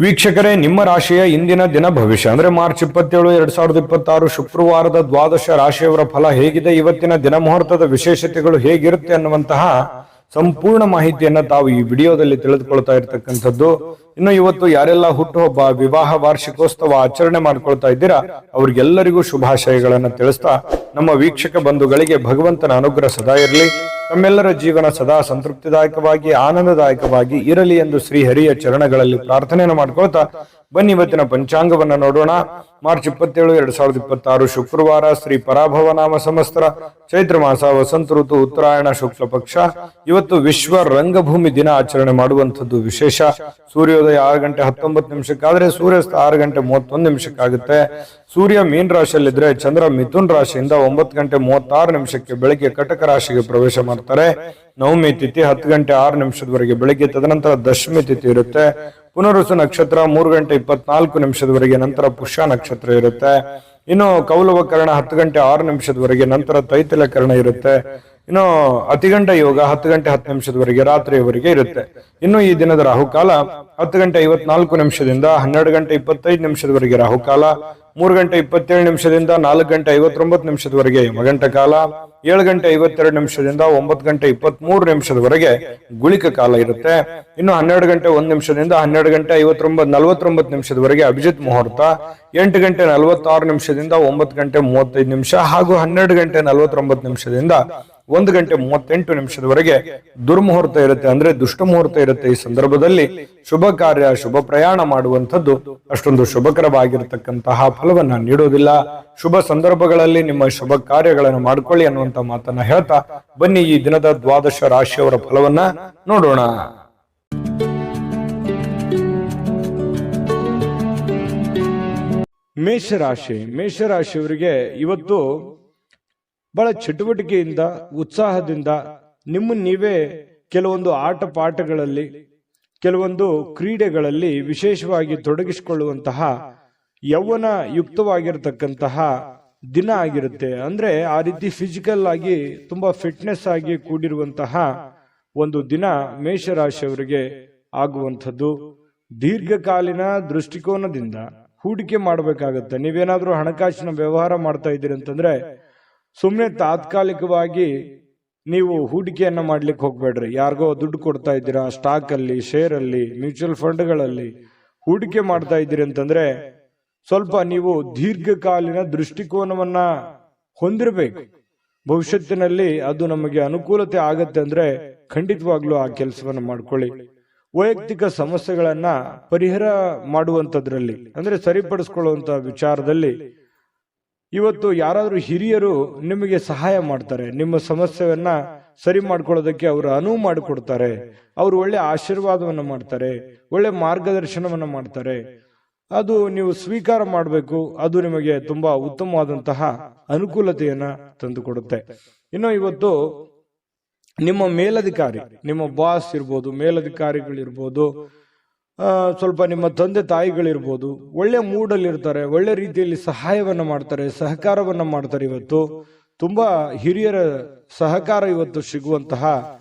ವೀಕ್ಷಕರೇ, ನಿಮ್ಮ ರಾಶಿಯ ಇಂದಿನ ದಿನ ಭವಿಷ್ಯ ಅಂದ್ರೆ ಮಾರ್ಚ್ 27, 2026 ಶುಕ್ರವಾರದ ದ್ವಾದಶ ರಾಶಿಯವರ ಫಲ ಹೇಗಿದೆ, ಇವತ್ತಿನ ದಿನ ಮುಹೂರ್ತದ ವಿಶೇಷತೆಗಳು ಹೇಗಿರುತ್ತೆ ಅನ್ನುವಂತಹ ಸಂಪೂರ್ಣ ಮಾಹಿತಿಯನ್ನ ತಾವು ಈ ವಿಡಿಯೋದಲ್ಲಿ ತಿಳಿದುಕೊಳ್ತಾ ಇರ್ತಕ್ಕಂಥದ್ದು. ಇನ್ನು ಇವತ್ತು ಯಾರೆಲ್ಲ ಹುಟ್ಟುಹಬ್ಬ, ವಿವಾಹ ವಾರ್ಷಿಕೋತ್ಸವ ಆಚರಣೆ ಮಾಡ್ಕೊಳ್ತಾ ಇದ್ದೀರಾ ಅವ್ರಿಗೆಲ್ಲರಿಗೂ ಶುಭಾಶಯಗಳನ್ನ ತಿಳಿಸ್ತಾ, ನಮ್ಮ ವೀಕ್ಷಕ ಬಂಧುಗಳಿಗೆ ಭಗವಂತನ ಅನುಗ್ರಹ ಸದಾ ಇರಲಿ, ತಮ್ಮೆಲ್ಲರ ಜೀವನ ಸದಾ ಸಂತೃಪ್ತಿದಾಯಕವಾಗಿ ಆನಂದದಾಯಕವಾಗಿ ಇರಲಿ ಎಂದು ಶ್ರೀಹರಿಯ ಚರಣಗಳಲ್ಲಿ ಪ್ರಾರ್ಥನೆಯನ್ನು ಮಾಡ್ಕೊಳ್ತಾ ಬನ್ನಿ ಇವತ್ತಿನ ಪಂಚಾಂಗವನ್ನ ನೋಡೋಣ. ಮಾರ್ಚ್ 27, 2026 ಶುಕ್ರವಾರ, ಶ್ರೀ ಪರಾಭವ ನಾಮ ಸಂವತ್ಸರ, ಚೈತ್ರ ಮಾಸ, ವಸಂತ ಋತು, ಉತ್ತರಾಯಣ ಶುಕ್ಲ ಪಕ್ಷ. ಇವತ್ತು ವಿಶ್ವ ರಂಗಭೂಮಿ ದಿನ ಆಚರಣೆ ಮಾಡುವಂಥದ್ದು ವಿಶೇಷ. ಸೂರ್ಯೋದಯ 6 ಗಂಟೆ 19 ನಿಮಿಷಕ್ಕಾದ್ರೆ ಸೂರ್ಯಾಸ್ತ 6 ಗಂಟೆ 31 ನಿಮಿಷಕ್ಕಾಗುತ್ತೆ. ಸೂರ್ಯ ಮೀನ್ ರಾಶಿಯಲ್ಲಿದ್ರೆ ಚಂದ್ರ ಮಿಥುನ್ ರಾಶಿಯಿಂದ 9 ಗಂಟೆ 36 ನಿಮಿಷಕ್ಕೆ ಬೆಳಗ್ಗೆ ಕಟಕ ರಾಶಿಗೆ ಪ್ರವೇಶ ಮಾಡ್ತಾರೆ. ನವಮಿ ತಿಥಿ 10 ಗಂಟೆ 6 ನಿಮಿಷದವರೆಗೆ ಬೆಳಗ್ಗೆ, ತದನಂತರ ದಶಮಿ ತಿಥಿ ಇರುತ್ತೆ. ಪುನರುಸು ನಕ್ಷತ್ರ 3 ಗಂಟೆ 24 ನಿಮಿಷದವರೆಗೆ, ನಂತರ ಪುಷ್ಯ ನಕ್ಷತ್ರ ಇರುತ್ತೆ. ಇನ್ನು ಕೌಲವ ಕರ್ಣ 10 ಗಂಟೆ 6 ನಿಮಿಷದವರೆಗೆ, ನಂತರ ತೈತಿಲ ಕರ್ಣ ಇರುತ್ತೆ. ಇನ್ನು ಅತಿಗಂಡ ಯೋಗ 10 ಗಂಟೆ 10 ನಿಮಿಷದವರೆಗೆ, ರಾತ್ರಿಯವರೆಗೆ ಇರುತ್ತೆ. ಇನ್ನು ಈ ದಿನದ ರಾಹುಕಾಲ 10 ಗಂಟೆ 54 ನಿಮಿಷದಿಂದ 12 ಗಂಟೆ 25 ನಿಮಿಷದವರೆಗೆ ರಾಹುಕಾಲ, 3 ಗಂಟೆ 27 ನಿಮಿಷದಿಂದ 4 ಗಂಟೆ 59 ನಿಮಿಷದವರೆಗೆ ಯಮಗಂಟ ಕಾಲ, 7 ಗಂಟೆ 52 ನಿಮಿಷದಿಂದ 9 ಗಂಟೆ 23 ನಿಮಿಷದವರೆಗೆ ಗುಳಿಕ ಕಾಲ ಇರುತ್ತೆ. ಇನ್ನು 12 ಗಂಟೆ 1 ನಿಮಿಷದಿಂದ 12 ಗಂಟೆ 49 ನಿಮಿಷದವರೆಗೆ ಅಭಿಜಿತ್ ಮುಹೂರ್ತ, 8 ಗಂಟೆ 46 ನಿಮಿಷದಿಂದ 9 ಗಂಟೆ 35 ನಿಮಿಷ ಹಾಗೂ 12 ಗಂಟೆ 49 ನಿಮಿಷದಿಂದ 1 ಗಂಟೆ 38 ನಿಮಿಷದವರೆಗೆ ದುರ್ಮುಹೂರ್ತ ಇರುತ್ತೆ, ಅಂದ್ರೆ ದುಷ್ಟ ಮುಹೂರ್ತ ಇರುತ್ತೆ. ಈ ಸಂದರ್ಭದಲ್ಲಿ ಶುಭ ಕಾರ್ಯ, ಶುಭ ಪ್ರಯಾಣ ಮಾಡುವಂಥದ್ದು ಅಷ್ಟೊಂದು ಶುಭಕರವಾಗಿರತಕ್ಕಂತಹ ಫಲವನ್ನ ನೀಡೋದಿಲ್ಲ. ಶುಭ ಸಂದರ್ಭಗಳಲ್ಲಿ ನಿಮ್ಮ ಶುಭ ಕಾರ್ಯಗಳನ್ನು ಮಾಡ್ಕೊಳ್ಳಿ ಅನ್ನುವಂತ ಮಾತನ್ನ ಹೇಳ್ತಾ ಬನ್ನಿ ಈ ದಿನದ ದ್ವಾದಶ ರಾಶಿಯವರ ಫಲವನ್ನ ನೋಡೋಣ. ಮೇಷರಾಶಿಯವರಿಗೆ ಇವತ್ತು ಬಹಳ ಚಟುವಟಿಕೆಯಿಂದ, ಉತ್ಸಾಹದಿಂದ ನಿಮ್ಮನ್ನು ನೀವೇ ಕೆಲವೊಂದು ಆಟ ಪಾಠಗಳಲ್ಲಿ, ಕೆಲವೊಂದು ಕ್ರೀಡೆಗಳಲ್ಲಿ ವಿಶೇಷವಾಗಿ ತೊಡಗಿಸಿಕೊಳ್ಳುವಂತಹ ಯೌವನ ಯುಕ್ತವಾಗಿರತಕ್ಕಂತಹ ದಿನ ಆಗಿರುತ್ತೆ. ಅಂದ್ರೆ ಆ ರೀತಿ ಫಿಸಿಕಲ್ ಆಗಿ ತುಂಬಾ ಫಿಟ್ನೆಸ್ ಆಗಿ ಕೂಡಿರುವಂತಹ ಒಂದು ದಿನ ಮೇಷರಾಶಿಯವರಿಗೆ ಆಗುವಂಥದ್ದು. ದೀರ್ಘಕಾಲೀನ ದೃಷ್ಟಿಕೋನದಿಂದ ಹೂಡಿಕೆ ಮಾಡಬೇಕಾಗತ್ತೆ. ನೀವೇನಾದ್ರೂ ಹಣಕಾಸಿನ ವ್ಯವಹಾರ ಮಾಡ್ತಾ ಇದ್ದೀರಿ ಅಂತಂದ್ರೆ ಸುಮ್ಮನೆ ತಾತ್ಕಾಲಿಕವಾಗಿ ನೀವು ಹೂಡಿಕೆಯನ್ನ ಮಾಡ್ಲಿಕ್ಕೆ ಹೋಗ್ಬೇಡ್ರಿ. ಯಾರಿಗೋ ದುಡ್ಡು ಕೊಡ್ತಾ ಇದ್ದೀರಾ, ಸ್ಟಾಕ್ ಅಲ್ಲಿ, ಶೇರ್ ಅಲ್ಲಿ, ಮ್ಯೂಚುವಲ್ ಫಂಡ್ಗಳಲ್ಲಿ ಹೂಡಿಕೆ ಮಾಡ್ತಾ ಇದ್ದೀರಿ ಅಂತಂದ್ರೆ ಸ್ವಲ್ಪ ನೀವು ದೀರ್ಘಕಾಲೀನ ದೃಷ್ಟಿಕೋನವನ್ನ ಹೊಂದಿರಬೇಕು. ಭವಿಷ್ಯತ್ತಿನಲ್ಲಿ ಅದು ನಮಗೆ ಅನುಕೂಲತೆ ಆಗತ್ತೆ ಅಂದ್ರೆ ಖಂಡಿತವಾಗ್ಲೂ ಆ ಕೆಲಸವನ್ನ ಮಾಡ್ಕೊಳ್ಳಿ. ವೈಯಕ್ತಿಕ ಸಮಸ್ಯೆಗಳನ್ನ ಪರಿಹಾರ ಮಾಡುವಂತದ್ರಲ್ಲಿ ಅಂದ್ರೆ ಸರಿಪಡಿಸ್ಕೊಳ್ಳುವಂತ ವಿಚಾರದಲ್ಲಿ ಇವತ್ತು ಯಾರಾದ್ರೂ ಹಿರಿಯರು ನಿಮಗೆ ಸಹಾಯ ಮಾಡ್ತಾರೆ. ನಿಮ್ಮ ಸಮಸ್ಯೆಯನ್ನ ಸರಿ ಮಾಡ್ಕೊಳ್ಳೋದಕ್ಕೆ ಅವರು ಅನುವು ಮಾಡಿಕೊಡ್ತಾರೆ. ಅವರು ಒಳ್ಳೆ ಆಶೀರ್ವಾದವನ್ನ ಮಾಡ್ತಾರೆ, ಒಳ್ಳೆ ಮಾರ್ಗದರ್ಶನವನ್ನ ಮಾಡ್ತಾರೆ. ಅದು ನೀವು ಸ್ವೀಕಾರ ಮಾಡಬೇಕು. ಅದು ನಿಮಗೆ ತುಂಬಾ ಉತ್ತಮವಾದಂತಹ ಅನುಕೂಲತೆಯನ್ನ ತಂದುಕೊಡುತ್ತೆ. ಇನ್ನು ಇವತ್ತು ನಿಮ್ಮ ಮೇಲಧಿಕಾರಿ, ನಿಮ್ಮ ಬಾಸ್ ಇರ್ಬೋದು, ಮೇಲಧಿಕಾರಿಗಳಿರ್ಬೋದು, ಸ್ವಲ್ಪ ನಿಮ್ಮ ತಂದೆ ತಾಯಿಗಳಿರ್ಬೋದು, ಒಳ್ಳೆ ಮೂಡಲ್ಲಿ ಇರ್ತಾರೆ, ಒಳ್ಳೆ ರೀತಿಯಲ್ಲಿ ಸಹಾಯವನ್ನ ಮಾಡ್ತಾರೆ, ಸಹಕಾರವನ್ನ ಮಾಡ್ತಾರೆ. ಇವತ್ತು ತುಂಬಾ ಹಿರಿಯರ ಸಹಕಾರ ಇವತ್ತು ಸಿಗುವಂತಹ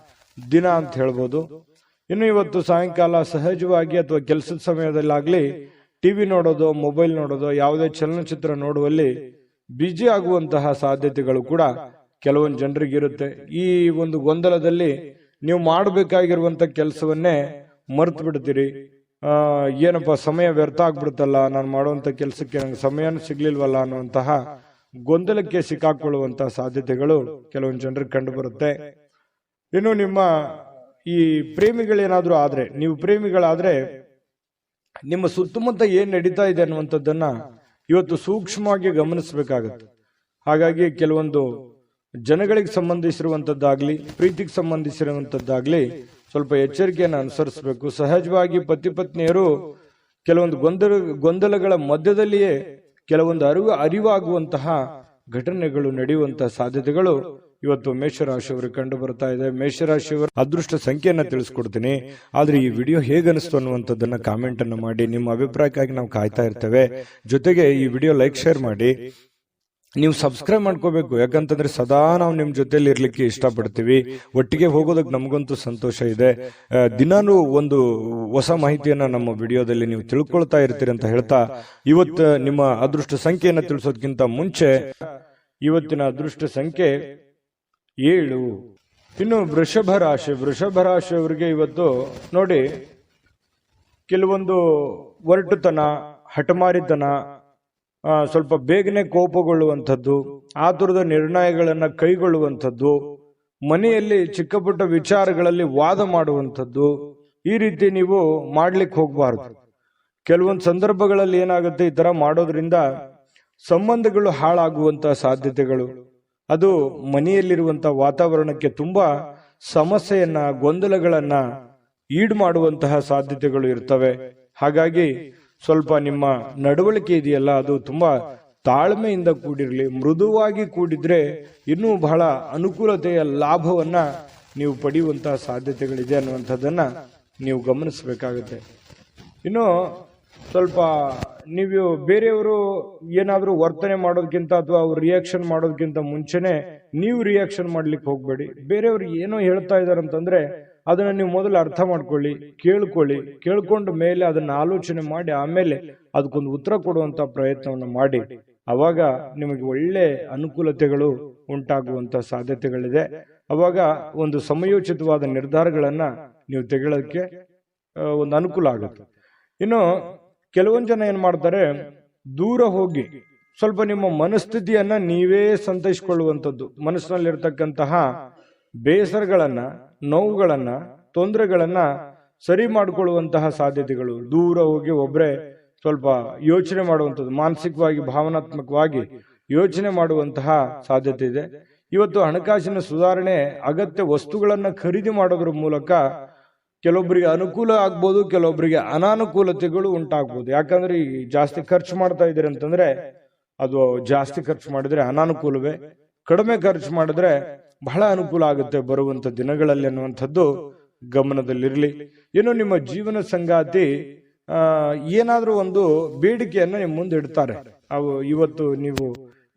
ದಿನ ಅಂತ ಹೇಳ್ಬೋದು. ಇನ್ನು ಇವತ್ತು ಸಾಯಂಕಾಲ ಸಹಜವಾಗಿ ಅಥವಾ ಕೆಲಸದ ಸಮಯದಲ್ಲಾಗ್ಲಿ ಟಿವಿ ನೋಡೋದು, ಮೊಬೈಲ್ ನೋಡೋದು, ಯಾವುದೇ ಚಲನಚಿತ್ರ ನೋಡುವಲ್ಲಿ ಬ್ಯುಸಿ ಆಗುವಂತಹ ಸಾಧ್ಯತೆಗಳು ಕೂಡ ಕೆಲವೊಂದು ಜನರಿಗೆ ಇರುತ್ತೆ. ಈ ಒಂದು ಗೊಂದಲದಲ್ಲಿ ನೀವು ಮಾಡಬೇಕಾಗಿರುವಂತ ಕೆಲಸವನ್ನೇ ಮರ್ತು ಬಿಡ್ತೀರಿ. ಏನಪ್ಪ ಸಮಯ ವ್ಯರ್ಥ ಆಗ್ಬಿಡುತ್ತಲ್ಲ, ನಾನು ಮಾಡುವಂತ ಕೆಲಸಕ್ಕೆ ನಂಗೆ ಸಮಯನೂ ಸಿಗ್ಲಿಲ್ವಲ್ಲ ಅನ್ನುವಂತಹ ಗೊಂದಲಕ್ಕೆ ಸಿಕ್ಕಾಕೊಳ್ಳುವಂತಹ ಸಾಧ್ಯತೆಗಳು ಕೆಲವೊಂದು ಜನರಿಗೆ ಕಂಡು ಬರುತ್ತೆ. ಇನ್ನು ನಿಮ್ಮ ಈ ಪ್ರೇಮಿಗಳೇನಾದ್ರೂ ಆದ್ರೆ, ನೀವು ಪ್ರೇಮಿಗಳಾದ್ರೆ ನಿಮ್ಮ ಸುತ್ತಮುತ್ತ ಏನ್ ನಡೀತಾ ಇದೆ ಅನ್ನುವಂಥದ್ದನ್ನ ಇವತ್ತು ಸೂಕ್ಷ್ಮವಾಗಿ ಗಮನಿಸಬೇಕಾಗತ್ತೆ. ಹಾಗಾಗಿ ಕೆಲವೊಂದು ಜನಗಳಿಗೆ ಸಂಬಂಧಿಸಿರುವಂತದ್ದಾಗ್ಲಿ, ಪ್ರೀತಿಗೆ ಸಂಬಂಧಿಸಿರುವಂತದ್ದಾಗ್ಲಿ ಸ್ವಲ್ಪ ಎಚ್ಚರಿಕೆಯನ್ನು ಅನುಸರಿಸಬೇಕು. ಸಹಜವಾಗಿ ಪತಿ ಪತ್ನಿಯರು ಕೆಲವೊಂದು ಗೊಂದಲಗಳ ಮಧ್ಯದಲ್ಲಿಯೇ ಕೆಲವೊಂದು ಅರಿವಾಗುವಂತಹ ಘಟನೆಗಳು ನಡೆಯುವಂತಹ ಸಾಧ್ಯತೆಗಳು ಇವತ್ತು ಮೇಷರಾಶಿಯವರಿಗೆ ಕಂಡು ಬರ್ತಾ ಇದೆ. ಮೇಷರಾಶಿಯವರ ಅದೃಷ್ಟ ಸಂಖ್ಯೆಯನ್ನ ತಿಳಿಸ್ಕೊಡ್ತೀನಿ. ಆದ್ರೆ ಈ ವಿಡಿಯೋ ಹೇಗನಿಸ್ತು ಅನ್ನುವಂಥದ್ದನ್ನ ಕಾಮೆಂಟ್ ಅನ್ನು ಮಾಡಿ. ನಿಮ್ಮ ಅಭಿಪ್ರಾಯಕ್ಕಾಗಿ ನಾವು ಕಾಯ್ತಾ ಇರ್ತೇವೆ. ಜೊತೆಗೆ ಈ ವಿಡಿಯೋ ಲೈಕ್, ಶೇರ್ ಮಾಡಿ. ನೀವು ಸಬ್ಸ್ಕ್ರೈಬ್ ಮಾಡ್ಕೋಬೇಕು. ಯಾಕಂತಂದ್ರೆ ಸದಾ ನಾವು ನಿಮ್ ಜೊತೆಲಿ ಇರ್ಲಿಕ್ಕೆ ಇಷ್ಟಪಡ್ತೀವಿ. ಒಟ್ಟಿಗೆ ಹೋಗೋದಕ್ಕೆ ನಮಗಂತೂ ಸಂತೋಷ ಇದೆ. ದಿನಾನು ಒಂದು ಹೊಸ ಮಾಹಿತಿಯನ್ನ ನಮ್ಮ ವಿಡಿಯೋದಲ್ಲಿ ನೀವು ತಿಳ್ಕೊಳ್ತಾ ಇರ್ತೀರಿ ಅಂತ ಹೇಳ್ತಾ, ಇವತ್ತು ನಿಮ್ಮ ಅದೃಷ್ಟ ಸಂಖ್ಯೆಯನ್ನ ತಿಳಿಸೋದಕ್ಕಿಂತ ಮುಂಚೆ ಇವತ್ತಿನ ಅದೃಷ್ಟ ಸಂಖ್ಯೆ 7. ಇನ್ನು ವೃಷಭ ರಾಶಿಯವರಿಗೆ ಇವತ್ತು ನೋಡಿ, ಕೆಲವೊಂದು ಒರಟುತನ, ಹಠಮಾರಿತನ, ಸ್ವಲ್ಪ ಬೇಗನೆ ಕೋಪಗೊಳ್ಳುವಂಥದ್ದು, ಆತುರದ ನಿರ್ಣಯಗಳನ್ನ ಕೈಗೊಳ್ಳುವಂಥದ್ದು, ಮನೆಯಲ್ಲಿ ಚಿಕ್ಕ ಪುಟ್ಟ ವಿಚಾರಗಳಲ್ಲಿ ವಾದ ಮಾಡುವಂಥದ್ದು, ಈ ರೀತಿ ನೀವು ಮಾಡ್ಲಿಕ್ಕೆ ಹೋಗಬಾರ್ದು. ಕೆಲವೊಂದು ಸಂದರ್ಭಗಳಲ್ಲಿ ಏನಾಗುತ್ತೆ, ಈ ತರ ಮಾಡೋದ್ರಿಂದ ಸಂಬಂಧಗಳು ಹಾಳಾಗುವಂತಹ ಸಾಧ್ಯತೆಗಳು, ಅದು ಮನೆಯಲ್ಲಿರುವಂತಹ ವಾತಾವರಣಕ್ಕೆ ತುಂಬಾ ಸಮಸ್ಯೆಯನ್ನ, ಗೊಂದಲಗಳನ್ನ ಈಡು ಮಾಡುವಂತಹ ಸಾಧ್ಯತೆಗಳು ಇರ್ತವೆ. ಹಾಗಾಗಿ ಸ್ವಲ್ಪ ನಿಮ್ಮ ನಡವಳಿಕೆ ಇದೆಯಲ್ಲ, ಅದು ತುಂಬಾ ತಾಳ್ಮೆಯಿಂದ ಕೂಡಿರಲಿ. ಮೃದುವಾಗಿ ಕೂಡಿದ್ರೆ ಇನ್ನೂ ಬಹಳ ಅನುಕೂಲತೆಯ ಲಾಭವನ್ನ ನೀವು ಪಡೆಯುವಂತಹ ಸಾಧ್ಯತೆಗಳಿದೆ ಅನ್ನುವಂಥದ್ದನ್ನ ನೀವು ಗಮನಿಸಬೇಕಾಗುತ್ತೆ. ಇನ್ನು ಸ್ವಲ್ಪ ನೀವು ಬೇರೆಯವರು ಏನಾದ್ರೂ ವರ್ತನೆ ಮಾಡೋದಕ್ಕಿಂತ ಅಥವಾ ಅವ್ರು ರಿಯಾಕ್ಷನ್ ಮಾಡೋದಕ್ಕಿಂತ ಮುಂಚೆನೆ ನೀವು ರಿಯಾಕ್ಷನ್ ಮಾಡ್ಲಿಕ್ಕೆ ಹೋಗ್ಬೇಡಿ. ಬೇರೆಯವ್ರು ಏನೋ ಹೇಳ್ತಾ ಇದಾರೆ ಅಂತಂದ್ರೆ ಅದನ್ನ ನೀವು ಮೊದಲು ಅರ್ಥ ಮಾಡ್ಕೊಳ್ಳಿ, ಕೇಳ್ಕೊಂಡ ಮೇಲೆ ಅದನ್ನ ಆಲೋಚನೆ ಮಾಡಿ ಆಮೇಲೆ ಅದಕ್ಕೊಂದು ಉತ್ತರ ಕೊಡುವಂತ ಪ್ರಯತ್ನವನ್ನು ಮಾಡಿ. ಅವಾಗ ನಿಮಗೆ ಒಳ್ಳೆ ಅನುಕೂಲತೆಗಳು ಉಂಟಾಗುವಂತ ಸಾಧ್ಯತೆಗಳಿದೆ. ಅವಾಗ ಒಂದು ಸಮಯೋಚಿತವಾದ ನಿರ್ಧಾರಗಳನ್ನ ನೀವು ತೆಗೊಳ್ಳೋದಕ್ಕೆ ಒಂದು ಅನುಕೂಲ ಆಗುತ್ತೆ. ಇನ್ನು ಕೆಲವೊಂದು ಜನ ಏನ್ ಮಾಡ್ತಾರೆ, ದೂರ ಹೋಗಿ ಸ್ವಲ್ಪ ನಿಮ್ಮ ಮನಸ್ಥಿತಿಯನ್ನ ನೀವೇ ಸಂತೈಸಿಕೊಳ್ಳುವಂಥದ್ದು, ಮನಸ್ಸಿನಲ್ಲಿರ್ತಕ್ಕಂತಹ ಬೇಸರಗಳನ್ನ, ನೋವುಗಳನ್ನ, ತೊಂದರೆಗಳನ್ನ ಸರಿ ಮಾಡಿಕೊಳ್ಳುವಂತಹ ಸಾಧ್ಯತೆಗಳು. ದೂರ ಹೋಗಿ ಒಬ್ರೆ ಸ್ವಲ್ಪ ಯೋಚನೆ ಮಾಡುವಂಥದ್ದು, ಮಾನಸಿಕವಾಗಿ ಭಾವನಾತ್ಮಕವಾಗಿ ಯೋಚನೆ ಮಾಡುವಂತಹ ಸಾಧ್ಯತೆ ಇದೆ. ಇವತ್ತು ಹಣಕಾಸಿನ ಸುಧಾರಣೆ, ಅಗತ್ಯ ವಸ್ತುಗಳನ್ನ ಖರೀದಿ ಮಾಡೋದ್ರ ಮೂಲಕ ಕೆಲವೊಬ್ಬರಿಗೆ ಅನುಕೂಲ ಆಗ್ಬೋದು, ಕೆಲವೊಬ್ಬರಿಗೆ ಅನಾನುಕೂಲತೆಗಳು ಉಂಟಾಗ್ಬೋದು. ಯಾಕಂದ್ರೆ ಈ ಜಾಸ್ತಿ ಖರ್ಚು ಮಾಡ್ತಾ ಇದ್ದೀರಿ ಅಂತಂದ್ರೆ ಅದು ಜಾಸ್ತಿ ಖರ್ಚು ಮಾಡಿದ್ರೆ ಅನಾನುಕೂಲವೇ, ಕಡಿಮೆ ಖರ್ಚು ಮಾಡಿದ್ರೆ ಬಹಳ ಅನುಕೂಲ ಆಗುತ್ತೆ ಬರುವಂತ ದಿನಗಳಲ್ಲಿ ಅನ್ನುವಂಥದ್ದು ಗಮನದಲ್ಲಿರ್ಲಿ. ಇನ್ನು ನಿಮ್ಮ ಜೀವನ ಸಂಗಾತಿ ಏನಾದ್ರೂ ಒಂದು ಬೇಡಿಕೆಯನ್ನ ನಿಮ್ಮ ಮುಂದೆ ಇಡ್ತಾರೆ. ಅವು ಇವತ್ತು ನೀವು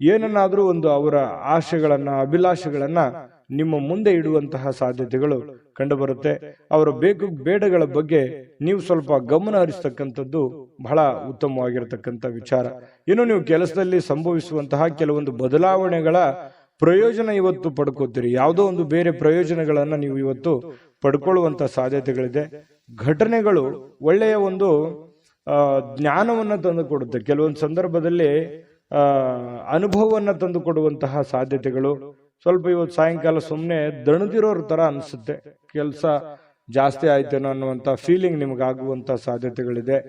ಏನನ್ನಾದ್ರೂ ಒಂದು ಅವರ ಆಶೆಗಳನ್ನ, ಅಭಿಲಾಷೆಗಳನ್ನ ನಿಮ್ಮ ಮುಂದೆ ಇಡುವಂತಹ ಸಾಧ್ಯತೆಗಳು ಕಂಡು ಬರುತ್ತೆ. ಅವರ ಬೇಡಗಳ ಬಗ್ಗೆ ನೀವು ಸ್ವಲ್ಪ ಗಮನ ಹರಿಸ್ತಕ್ಕಂಥದ್ದು ಬಹಳ ಉತ್ತಮವಾಗಿರತಕ್ಕಂಥ ವಿಚಾರ. ಇನ್ನು ನೀವು ಕೆಲಸದಲ್ಲಿ ಸಂಭವಿಸುವಂತಹ ಕೆಲವೊಂದು ಬದಲಾವಣೆಗಳ ಪ್ರಯೋಜನ ಇವತ್ತು ಪಡ್ಕೋತೀರಿ. ಯಾವುದೋ ಒಂದು ಬೇರೆ ಪ್ರಯೋಜನಗಳನ್ನ ನೀವು ಇವತ್ತು ಪಡ್ಕೊಳ್ಳುವಂತ ಸಾಧ್ಯತೆಗಳಿದೆ. ಘಟನೆಗಳು ಒಳ್ಳೆಯ ಒಂದು ಜ್ಞಾನವನ್ನ ತಂದು ಕೊಡುತ್ತೆ. ಕೆಲವೊಂದು ಸಂದರ್ಭದಲ್ಲಿ ಅನುಭವವನ್ನ ತಂದು ಕೊಡುವಂತಹ ಸಾಧ್ಯತೆಗಳು. ಸ್ವಲ್ಪ ಇವತ್ತು ಸಾಯಂಕಾಲ ಸುಮ್ಮನೆ ದಣದಿರೋರ್ ತರ ಅನ್ಸುತ್ತೆ, ಕೆಲಸ ಜಾಸ್ತಿ ಆಯ್ತೇನೋ ಅನ್ನುವಂತ ಫೀಲಿಂಗ್ ನಿಮಗಾಗುವಂತ ಸಾಧ್ಯತೆಗಳಿದೆ.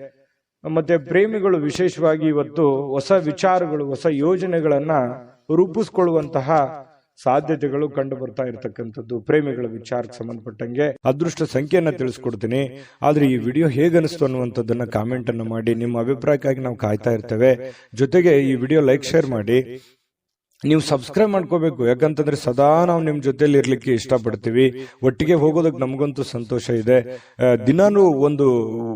ಮತ್ತೆ ಪ್ರೇಮಿಗಳು ವಿಶೇಷವಾಗಿ ಇವತ್ತು ಹೊಸ ವಿಚಾರಗಳು, ಹೊಸ ಯೋಜನೆಗಳನ್ನ ರೂಪಿಸ್ಕೊಳ್ಳುವಂತಹ ಸಾಧ್ಯತೆಗಳು ಕಂಡು ಬರ್ತಾ ಇರತಕ್ಕಂಥದ್ದು. ಪ್ರೇಮಿಗಳ ವಿಚಾರಕ್ಕೆ ಸಂಬಂಧಪಟ್ಟಂಗೆ ಅದೃಷ್ಟ ಸಂಖ್ಯೆಯನ್ನ ತಿಳಿಸ್ಕೊಡ್ತೀನಿ. ಆದ್ರೆ ಈ ವಿಡಿಯೋ ಹೇಗನಿಸ್ತು ಅನ್ನುವಂಥದ್ದನ್ನ ಕಾಮೆಂಟ್ ಅನ್ನ ಮಾಡಿ. ನಿಮ್ಮ ಅಭಿಪ್ರಾಯಕ್ಕಾಗಿ ನಾವು ಕಾಯ್ತಾ ಇರ್ತೇವೆ. ಜೊತೆಗೆ ಈ ವಿಡಿಯೋ ಲೈಕ್, ಶೇರ್ ಮಾಡಿ. ನೀವು ಸಬ್ಸ್ಕ್ರೈಬ್ ಮಾಡ್ಕೋಬೇಕು. ಯಾಕಂತಂದ್ರೆ ಸದಾ ನಾವು ನಿಮ್ ಜೊತೆಲಿ ಇರ್ಲಿಕ್ಕೆ ಇಷ್ಟಪಡ್ತೀವಿ. ಒಟ್ಟಿಗೆ ಹೋಗೋದಕ್ಕೆ ನಮಗಂತೂ ಸಂತೋಷ ಇದೆ. ದಿನಾನು ಒಂದು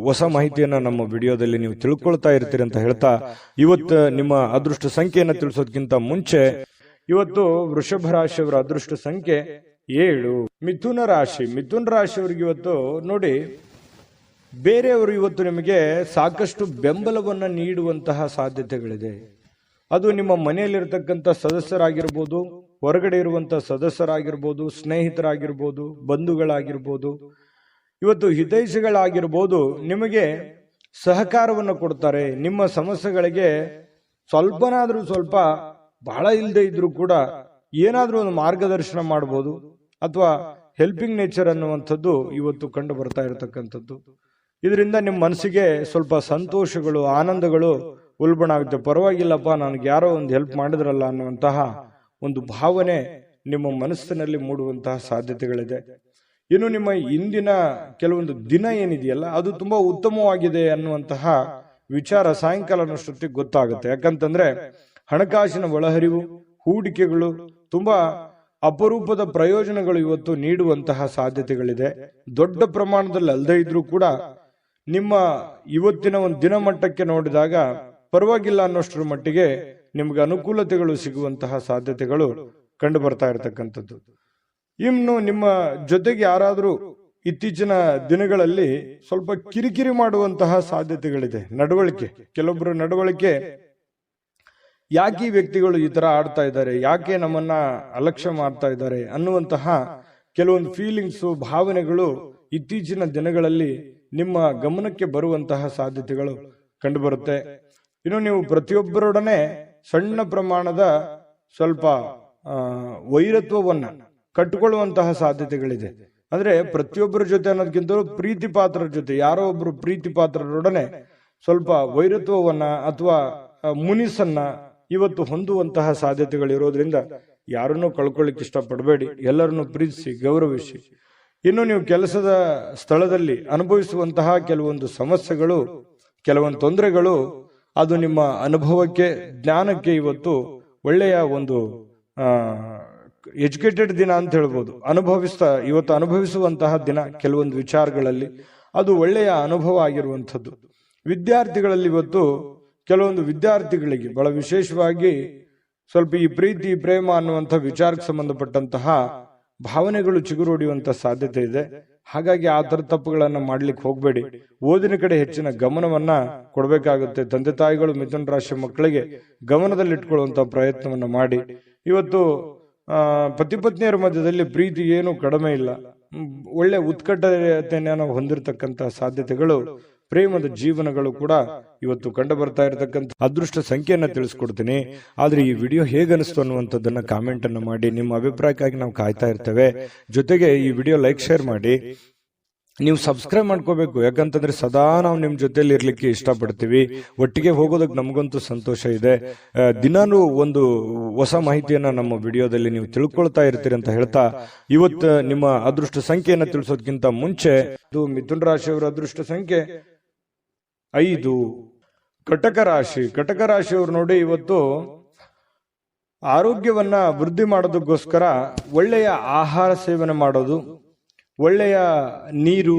ಹೊಸ ಮಾಹಿತಿಯನ್ನ ನಮ್ಮ ವಿಡಿಯೋದಲ್ಲಿ ನೀವು ತಿಳ್ಕೊಳ್ತಾ ಇರ್ತೀರಿ ಅಂತ ಹೇಳ್ತಾ, ಇವತ್ತು ನಿಮ್ಮ ಅದೃಷ್ಟ ಸಂಖ್ಯೆಯನ್ನ ತಿಳಿಸೋದಕ್ಕಿಂತ ಮುಂಚೆ ಇವತ್ತು ವೃಷಭ ರಾಶಿಯವರ ಅದೃಷ್ಟ ಸಂಖ್ಯೆ 7. ಮಿಥುನ ರಾಶಿಯವರಿಗೆ ಇವತ್ತು ನೋಡಿ, ಬೇರೆಯವರು ಇವತ್ತು ನಿಮಗೆ ಸಾಕಷ್ಟು ಬೆಂಬಲವನ್ನ ನೀಡುವಂತಹ ಸಾಧ್ಯತೆಗಳಿದೆ. ಅದು ನಿಮ್ಮ ಮನೆಯಲ್ಲಿರ್ತಕ್ಕಂಥ ಸದಸ್ಯರಾಗಿರ್ಬೋದು, ಹೊರಗಡೆ ಇರುವಂತಹ ಸದಸ್ಯರಾಗಿರ್ಬೋದು, ಸ್ನೇಹಿತರಾಗಿರ್ಬೋದು, ಬಂಧುಗಳಾಗಿರ್ಬೋದು, ಇವತ್ತು ಹಿತೈಷಿಗಳಾಗಿರ್ಬೋದು, ನಿಮಗೆ ಸಹಕಾರವನ್ನು ಕೊಡ್ತಾರೆ. ನಿಮ್ಮ ಸಮಸ್ಯೆಗಳಿಗೆ ಸ್ವಲ್ಪನಾದ್ರೂ ಸ್ವಲ್ಪ, ಬಹಳ ಇಲ್ಲದೆ ಇದ್ರೂ ಕೂಡ ಏನಾದ್ರೂ ಒಂದು ಮಾರ್ಗದರ್ಶನ ಮಾಡಬಹುದು, ಅಥವಾ ಹೆಲ್ಪಿಂಗ್ ನೇಚರ್ ಅನ್ನುವಂಥದ್ದು ಇವತ್ತು ಕಂಡು ಬರ್ತಾ ಇರತಕ್ಕಂಥದ್ದು. ಇದರಿಂದ ನಿಮ್ಮ ಮನಸ್ಸಿಗೆ ಸ್ವಲ್ಪ ಸಂತೋಷಗಳು, ಆನಂದಗಳು ಉಲ್ಬಣ ಆಗುತ್ತೆ. ಪರವಾಗಿಲ್ಲಪ್ಪ, ನನಗೆ ಯಾರೋ ಒಂದು ಹೆಲ್ಪ್ ಮಾಡಿದ್ರಲ್ಲ ಅನ್ನುವಂತಹ ಒಂದು ಭಾವನೆ ನಿಮ್ಮ ಮನಸ್ಸಿನಲ್ಲಿ ಮೂಡುವಂತಹ ಸಾಧ್ಯತೆಗಳಿದೆ. ಇನ್ನು ನಿಮ್ಮ ಇಂದಿನ ಕೆಲವೊಂದು ದಿನ ಏನಿದೆಯಲ್ಲ, ಅದು ತುಂಬಾ ಉತ್ತಮವಾಗಿದೆ ಅನ್ನುವಂತಹ ವಿಚಾರ ಸಾಯಂಕಾಲನಷ್ಟೊತ್ತಿಗೆ ಗೊತ್ತಾಗುತ್ತೆ. ಯಾಕಂತಂದ್ರೆ ಹಣಕಾಸಿನ ಒಳಹರಿವು, ಹೂಡಿಕೆಗಳು, ತುಂಬಾ ಅಪರೂಪದ ಪ್ರಯೋಜನಗಳು ಇವತ್ತು ನೀಡುವಂತಹ ಸಾಧ್ಯತೆಗಳಿದೆ. ದೊಡ್ಡ ಪ್ರಮಾಣದಲ್ಲಿ ಅಲ್ಲದೆ ಇದ್ರೂ ಕೂಡ ನಿಮ್ಮ ಇವತ್ತಿನ ಒಂದು ದಿನಮಟ್ಟಕ್ಕೆ ನೋಡಿದಾಗ ಪರವಾಗಿಲ್ಲ ಅನ್ನೋಷ್ಟರ ಮಟ್ಟಿಗೆ ನಿಮ್ಗೆ ಅನುಕೂಲತೆಗಳು ಸಿಗುವಂತಹ ಸಾಧ್ಯತೆಗಳು ಕಂಡು ಬರ್ತಾ ಇರತಕ್ಕಂಥದ್ದು. ಇನ್ನು ನಿಮ್ಮ ಜೊತೆಗೆ ಯಾರಾದರೂ ಇತ್ತೀಚಿನ ದಿನಗಳಲ್ಲಿ ಸ್ವಲ್ಪ ಕಿರಿಕಿರಿ ಮಾಡುವಂತಹ ಸಾಧ್ಯತೆಗಳಿದೆ. ನಡವಳಿಕೆ, ಕೆಲವೊಬ್ಬರು ನಡವಳಿಕೆ, ಯಾಕೆ ಈ ವ್ಯಕ್ತಿಗಳು ಈ ತರ ಆಡ್ತಾ ಇದ್ದಾರೆ, ಯಾಕೆ ನಮ್ಮನ್ನ ಅಲಕ್ಷ್ಯ ಮಾಡ್ತಾ ಇದ್ದಾರೆ ಅನ್ನುವಂತಹ ಕೆಲವೊಂದು ಫೀಲಿಂಗ್ಸು, ಭಾವನೆಗಳು ಇತ್ತೀಚಿನ ದಿನಗಳಲ್ಲಿ ನಿಮ್ಮ ಗಮನಕ್ಕೆ ಬರುವಂತಹ ಸಾಧ್ಯತೆಗಳು ಕಂಡುಬರುತ್ತೆ. ಇನ್ನು ನೀವು ಪ್ರತಿಯೊಬ್ಬರೊಡನೆ ಸಣ್ಣ ಪ್ರಮಾಣದ ಸ್ವಲ್ಪ ವೈರತ್ವವನ್ನ ಕಟ್ಟಿಕೊಳ್ಳುವಂತಹ ಸಾಧ್ಯತೆಗಳಿದೆ. ಅಂದ್ರೆ ಪ್ರತಿಯೊಬ್ಬರ ಜೊತೆ ಅನ್ನೋದಕ್ಕಿಂತಲೂ ಪ್ರೀತಿ ಪಾತ್ರರ ಜೊತೆ, ಯಾರೋ ಒಬ್ರು ಪ್ರೀತಿ ಪಾತ್ರರೊಡನೆ ಸ್ವಲ್ಪ ವೈರತ್ವವನ್ನ ಅಥವಾ ಮುನಿಸನ್ನ ಇವತ್ತು ಹೊಂದುವಂತಹ ಸಾಧ್ಯತೆಗಳಿರೋದ್ರಿಂದ ಯಾರನ್ನೂ ಕಳ್ಕೊಳ್ಳಿಕ್ಕೆ ಇಷ್ಟಪಡಬೇಡಿ, ಎಲ್ಲರನ್ನು ಪ್ರೀತಿಸಿ ಗೌರವಿಸಿ. ಇನ್ನು ನೀವು ಕೆಲಸದ ಸ್ಥಳದಲ್ಲಿ ಅನುಭವಿಸುವಂತಹ ಕೆಲವೊಂದು ಸಮಸ್ಯೆಗಳು, ಕೆಲವೊಂದು ತೊಂದರೆಗಳು, ಅದು ನಿಮ್ಮ ಅನುಭವಕ್ಕೆ, ಜ್ಞಾನಕ್ಕೆ ಇವತ್ತು ಒಳ್ಳೆಯ ಒಂದು ಎಜುಕೇಟೆಡ್ ದಿನ ಅಂತ ಹೇಳ್ಬೋದು. ಇವತ್ತು ಅನುಭವಿಸುವಂತಹ ದಿನ ಕೆಲವೊಂದು ವಿಚಾರಗಳಲ್ಲಿ ಅದು ಒಳ್ಳೆಯ ಅನುಭವ ಆಗಿರುವಂಥದ್ದು. ವಿದ್ಯಾರ್ಥಿಗಳಲ್ಲಿ ಇವತ್ತು ಕೆಲವೊಂದು ವಿದ್ಯಾರ್ಥಿಗಳಿಗೆ ಬಹಳ ವಿಶೇಷವಾಗಿ ಸ್ವಲ್ಪ ಈ ಪ್ರೀತಿ ಪ್ರೇಮ ಅನ್ನುವಂಥ ವಿಚಾರಕ್ಕೆ ಸಂಬಂಧಪಟ್ಟಂತಹ ಭಾವನೆಗಳು ಚಿಗುರೊಡೆಯುವಂತ ಸಾಧ್ಯತೆ ಇದೆ. ಹಾಗಾಗಿ ಆ ಥರ ತಪ್ಪುಗಳನ್ನ ಮಾಡ್ಲಿಕ್ಕೆ ಹೋಗ್ಬೇಡಿ. ಓದಿನ ಕಡೆ ಹೆಚ್ಚಿನ ಗಮನವನ್ನ ಕೊಡಬೇಕಾಗುತ್ತೆ. ತಂದೆ ತಾಯಿಗಳು ಮಿಥುನ ರಾಶಿ ಮಕ್ಕಳಿಗೆ ಗಮನದಲ್ಲಿಟ್ಕೊಳ್ಳುವಂತ ಪ್ರಯತ್ನವನ್ನ ಮಾಡಿ. ಇವತ್ತು ಪತಿ ಪತ್ನಿಯರ ಮಧ್ಯದಲ್ಲಿ ಪ್ರೀತಿ ಏನು ಕಡಿಮೆ ಇಲ್ಲ, ಒಳ್ಳೆ ಉತ್ಕಟತೆಯನ್ನು ಹೊಂದಿರತಕ್ಕಂತ ಸಾಧ್ಯತೆಗಳು, ಪ್ರೇಮದ ಜೀವನಗಳು ಕೂಡ ಇವತ್ತು ಕಂಡು ಬರ್ತಾ ಇರತಕ್ಕಂಥ ಅದೃಷ್ಟ ಸಂಖ್ಯೆಯನ್ನ ತಿಳಿಸ್ಕೊಡ್ತೀನಿ. ಆದ್ರೆ ಈ ವಿಡಿಯೋ ಹೇಗನಿಸ್ತು ಅನ್ನುವಂಥದ್ದನ್ನ ಕಾಮೆಂಟ್ ಅನ್ನ ಮಾಡಿ. ನಿಮ್ಮ ಅಭಿಪ್ರಾಯಕ್ಕಾಗಿ ನಾವು ಕಾಯ್ತಾ ಇರ್ತೇವೆ. ಜೊತೆಗೆ ಈ ವಿಡಿಯೋ ಲೈಕ್, ಶೇರ್ ಮಾಡಿ. ನೀವು ಸಬ್ಸ್ಕ್ರೈಬ್ ಮಾಡ್ಕೋಬೇಕು, ಯಾಕಂತಂದ್ರೆ ಸದಾ ನಾವು ನಿಮ್ ಜೊತೆಲಿ ಇರ್ಲಿಕ್ಕೆ ಇಷ್ಟಪಡ್ತೀವಿ. ಒಟ್ಟಿಗೆ ಹೋಗೋದಕ್ಕೆ ನಮಗಂತೂ ಸಂತೋಷ ಇದೆ. ದಿನಾನು ಒಂದು ಹೊಸ ಮಾಹಿತಿಯನ್ನ ನಮ್ಮ ವಿಡಿಯೋದಲ್ಲಿ ನೀವು ತಿಳ್ಕೊಳ್ತಾ ಇರ್ತೀರಿ ಅಂತ ಹೇಳ್ತಾ, ಇವತ್ತು ನಿಮ್ಮ ಅದೃಷ್ಟ ಸಂಖ್ಯೆಯನ್ನ ತಿಳಿಸೋದಕ್ಕಿಂತ ಮುಂಚೆ ಮಿಥುನ ರಾಶಿಯವರ ಅದೃಷ್ಟ ಸಂಖ್ಯೆ 5. ಕಟಕ ರಾಶಿ. ಕಟಕ ರಾಶಿಯವರು ನೋಡಿ, ಇವತ್ತು ಆರೋಗ್ಯವನ್ನ ವೃದ್ಧಿ ಮಾಡೋದಕ್ಕೋಸ್ಕರ ಒಳ್ಳೆಯ ಆಹಾರ ಸೇವನೆ ಮಾಡೋದು, ಒಳ್ಳೆಯ ನೀರು,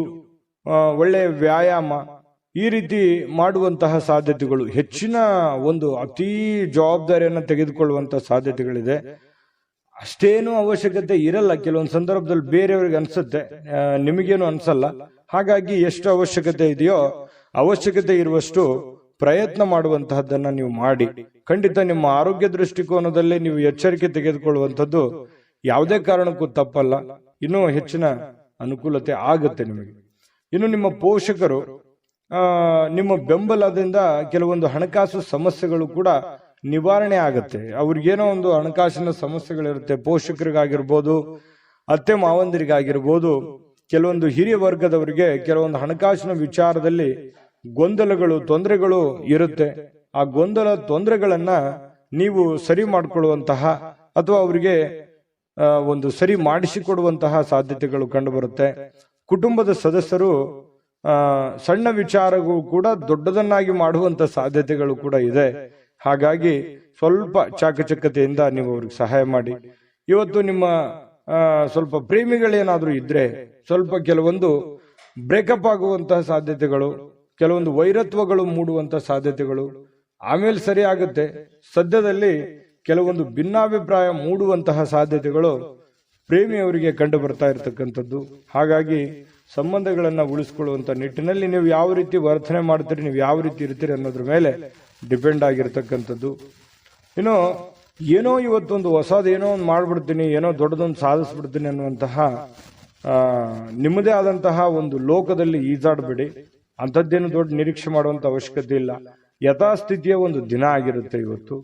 ಒಳ್ಳೆಯ ವ್ಯಾಯಾಮ, ಈ ರೀತಿ ಮಾಡುವಂತಹ ಸಾಧ್ಯತೆಗಳು, ಹೆಚ್ಚಿನ ಒಂದು ಅತೀ ಜವಾಬ್ದಾರಿಯನ್ನು ತೆಗೆದುಕೊಳ್ಳುವಂತಹ ಸಾಧ್ಯತೆಗಳಿದೆ. ಅಷ್ಟೇನು ಅವಶ್ಯಕತೆ ಇರಲ್ಲ. ಕೆಲವೊಂದು ಸಂದರ್ಭದಲ್ಲಿ ಬೇರೆಯವ್ರಿಗೆ ಅನ್ಸುತ್ತೆ, ನಿಮಗೇನು ಅನ್ಸಲ್ಲ. ಹಾಗಾಗಿ ಎಷ್ಟು ಅವಶ್ಯಕತೆ ಇದೆಯೋ ಅವಶ್ಯಕತೆ ಇರುವಷ್ಟು ಪ್ರಯತ್ನ ಮಾಡುವಂತಹದ್ದನ್ನ ನೀವು ಮಾಡಿ. ಖಂಡಿತ ನಿಮ್ಮ ಆರೋಗ್ಯ ದೃಷ್ಟಿಕೋನದಲ್ಲಿ ನೀವು ಎಚ್ಚರಿಕೆ ತೆಗೆದುಕೊಳ್ಳುವಂಥದ್ದು ಯಾವುದೇ ಕಾರಣಕ್ಕೂ ತಪ್ಪಲ್ಲ. ಇನ್ನೂ ಹೆಚ್ಚಿನ ಅನುಕೂಲತೆ ಆಗುತ್ತೆ ನಿಮಗೆ. ಇನ್ನು ನಿಮ್ಮ ಪೋಷಕರು ನಿಮ್ಮ ಬೆಂಬಲದಿಂದ ಕೆಲವೊಂದು ಹಣಕಾಸು ಸಮಸ್ಯೆಗಳು ಕೂಡ ನಿವಾರಣೆ ಆಗುತ್ತೆ. ಅವ್ರಿಗೇನೋ ಒಂದು ಹಣಕಾಸಿನ ಸಮಸ್ಯೆಗಳಿರುತ್ತೆ. ಪೋಷಕರಿಗಾಗಿರ್ಬೋದು, ಅತ್ತೆ ಮಾವಂದಿರಿಗಾಗಿರ್ಬೋದು, ಕೆಲವೊಂದು ಹಿರಿಯ ವರ್ಗದವರಿಗೆ ಕೆಲವೊಂದು ಹಣಕಾಸಿನ ವಿಚಾರದಲ್ಲಿ ಗೊಂದಲಗಳು, ತೊಂದರೆಗಳು ಇರುತ್ತೆ. ಆ ಗೊಂದಲ ತೊಂದರೆಗಳನ್ನ ನೀವು ಸರಿ ಮಾಡಿಕೊಳ್ಳುವಂತಹ ಅಥವಾ ಅವರಿಗೆ ಒಂದು ಸರಿ ಮಾಡಿಸಿಕೊಡುವಂತಹ ಸಾಧ್ಯತೆಗಳು ಕಂಡು ಬರುತ್ತೆ. ಕುಟುಂಬದ ಸದಸ್ಯರು ಸಣ್ಣ ವಿಚಾರಗಳು ಕೂಡ ದೊಡ್ಡದನ್ನಾಗಿ ಮಾಡುವಂತ ಸಾಧ್ಯತೆಗಳು ಕೂಡ ಇದೆ. ಹಾಗಾಗಿ ಸ್ವಲ್ಪ ಚಾಕಚಕ್ಯತೆಯಿಂದ ನೀವು ಅವ್ರಿಗೆ ಸಹಾಯ ಮಾಡಿ. ಇವತ್ತು ನಿಮ್ಮ ಸ್ವಲ್ಪ ಪ್ರೇಮಿಗಳೇನಾದ್ರೂ ಇದ್ರೆ ಸ್ವಲ್ಪ ಕೆಲವೊಂದು ಬ್ರೇಕಪ್ ಆಗುವಂತಹ ಸಾಧ್ಯತೆಗಳು, ಕೆಲವೊಂದು ವೈರತ್ವಗಳು ಮೂಡುವಂತಹ ಸಾಧ್ಯತೆಗಳು ಆಮೇಲೆ ಸರಿ ಆಗುತ್ತೆ. ಸದ್ಯದಲ್ಲಿ ಕೆಲವೊಂದು ಭಿನ್ನಾಭಿಪ್ರಾಯ ಮೂಡುವಂತಹ ಸಾಧ್ಯತೆಗಳು ಪ್ರೇಮಿಯವರಿಗೆ ಕಂಡು ಬರ್ತಾ ಇರತಕ್ಕಂಥದ್ದು. ಹಾಗಾಗಿ ಸಂಬಂಧಗಳನ್ನ ಉಳಿಸ್ಕೊಳ್ಳುವಂತ ನಿಟ್ಟಿನಲ್ಲಿ ನೀವು ಯಾವ ರೀತಿ ವರ್ತನೆ ಮಾಡ್ತೀರಿ, ನೀವು ಯಾವ ರೀತಿ ಇರ್ತೀರಿ ಅನ್ನೋದ್ರ ಮೇಲೆ ಡಿಪೆಂಡ್ ಆಗಿರ್ತಕ್ಕಂಥದ್ದು. ಇನ್ನು ಏನೋ ಇವತ್ತೊಂದು ಹೊಸದೇನೋ ಒಂದು ಮಾಡ್ಬಿಡ್ತೀನಿ, ಏನೋ ದೊಡ್ಡದೊಂದು ಸಾಧಿಸ್ಬಿಡ್ತೀನಿ ಅನ್ನುವಂತಹ ನಿಮ್ಮದೇ ಆದಂತಹ ಒಂದು ಲೋಕದಲ್ಲಿ ಈಜಾಡಬೇಡಿ. ಅಂಥದ್ದೇನು ದೊಡ್ಡ ನಿರೀಕ್ಷೆ ಮಾಡುವಂತ ಅವಶ್ಯಕತೆ ಇಲ್ಲ. ಯಥಾಸ್ಥಿತಿಯ ಒಂದು ದಿನ ಆಗಿರುತ್ತೆ ಇವತ್ತು.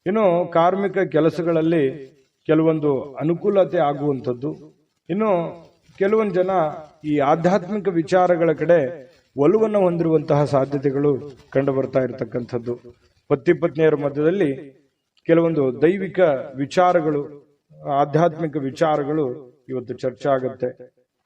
ಇನ್ನು ಕಾರ್ಮಿಕ ಕೆಲಸಗಳಲ್ಲಿ ಕೆಲವೊಂದು ಅನುಕೂಲತೆ ಆಗುವಂಥದ್ದು. ಇನ್ನು ಕೆಲವೊಂದು ಜನ ಈ ಆಧ್ಯಾತ್ಮಿಕ ವಿಚಾರಗಳ ಕಡೆ ಒಲವನ್ನು ಹೊಂದಿರುವಂತಹ ಸಾಧ್ಯತೆಗಳು ಕಂಡು ಬರ್ತಾ ಇರತಕ್ಕಂಥದ್ದು. ಪತಿ ಪತ್ನಿಯರ ಮಧ್ಯದಲ್ಲಿ ಕೆಲವೊಂದು ದೈವಿಕ ವಿಚಾರಗಳು, ಆಧ್ಯಾತ್ಮಿಕ ವಿಚಾರಗಳು ಇವತ್ತು ಚರ್ಚೆ ಆಗುತ್ತೆ.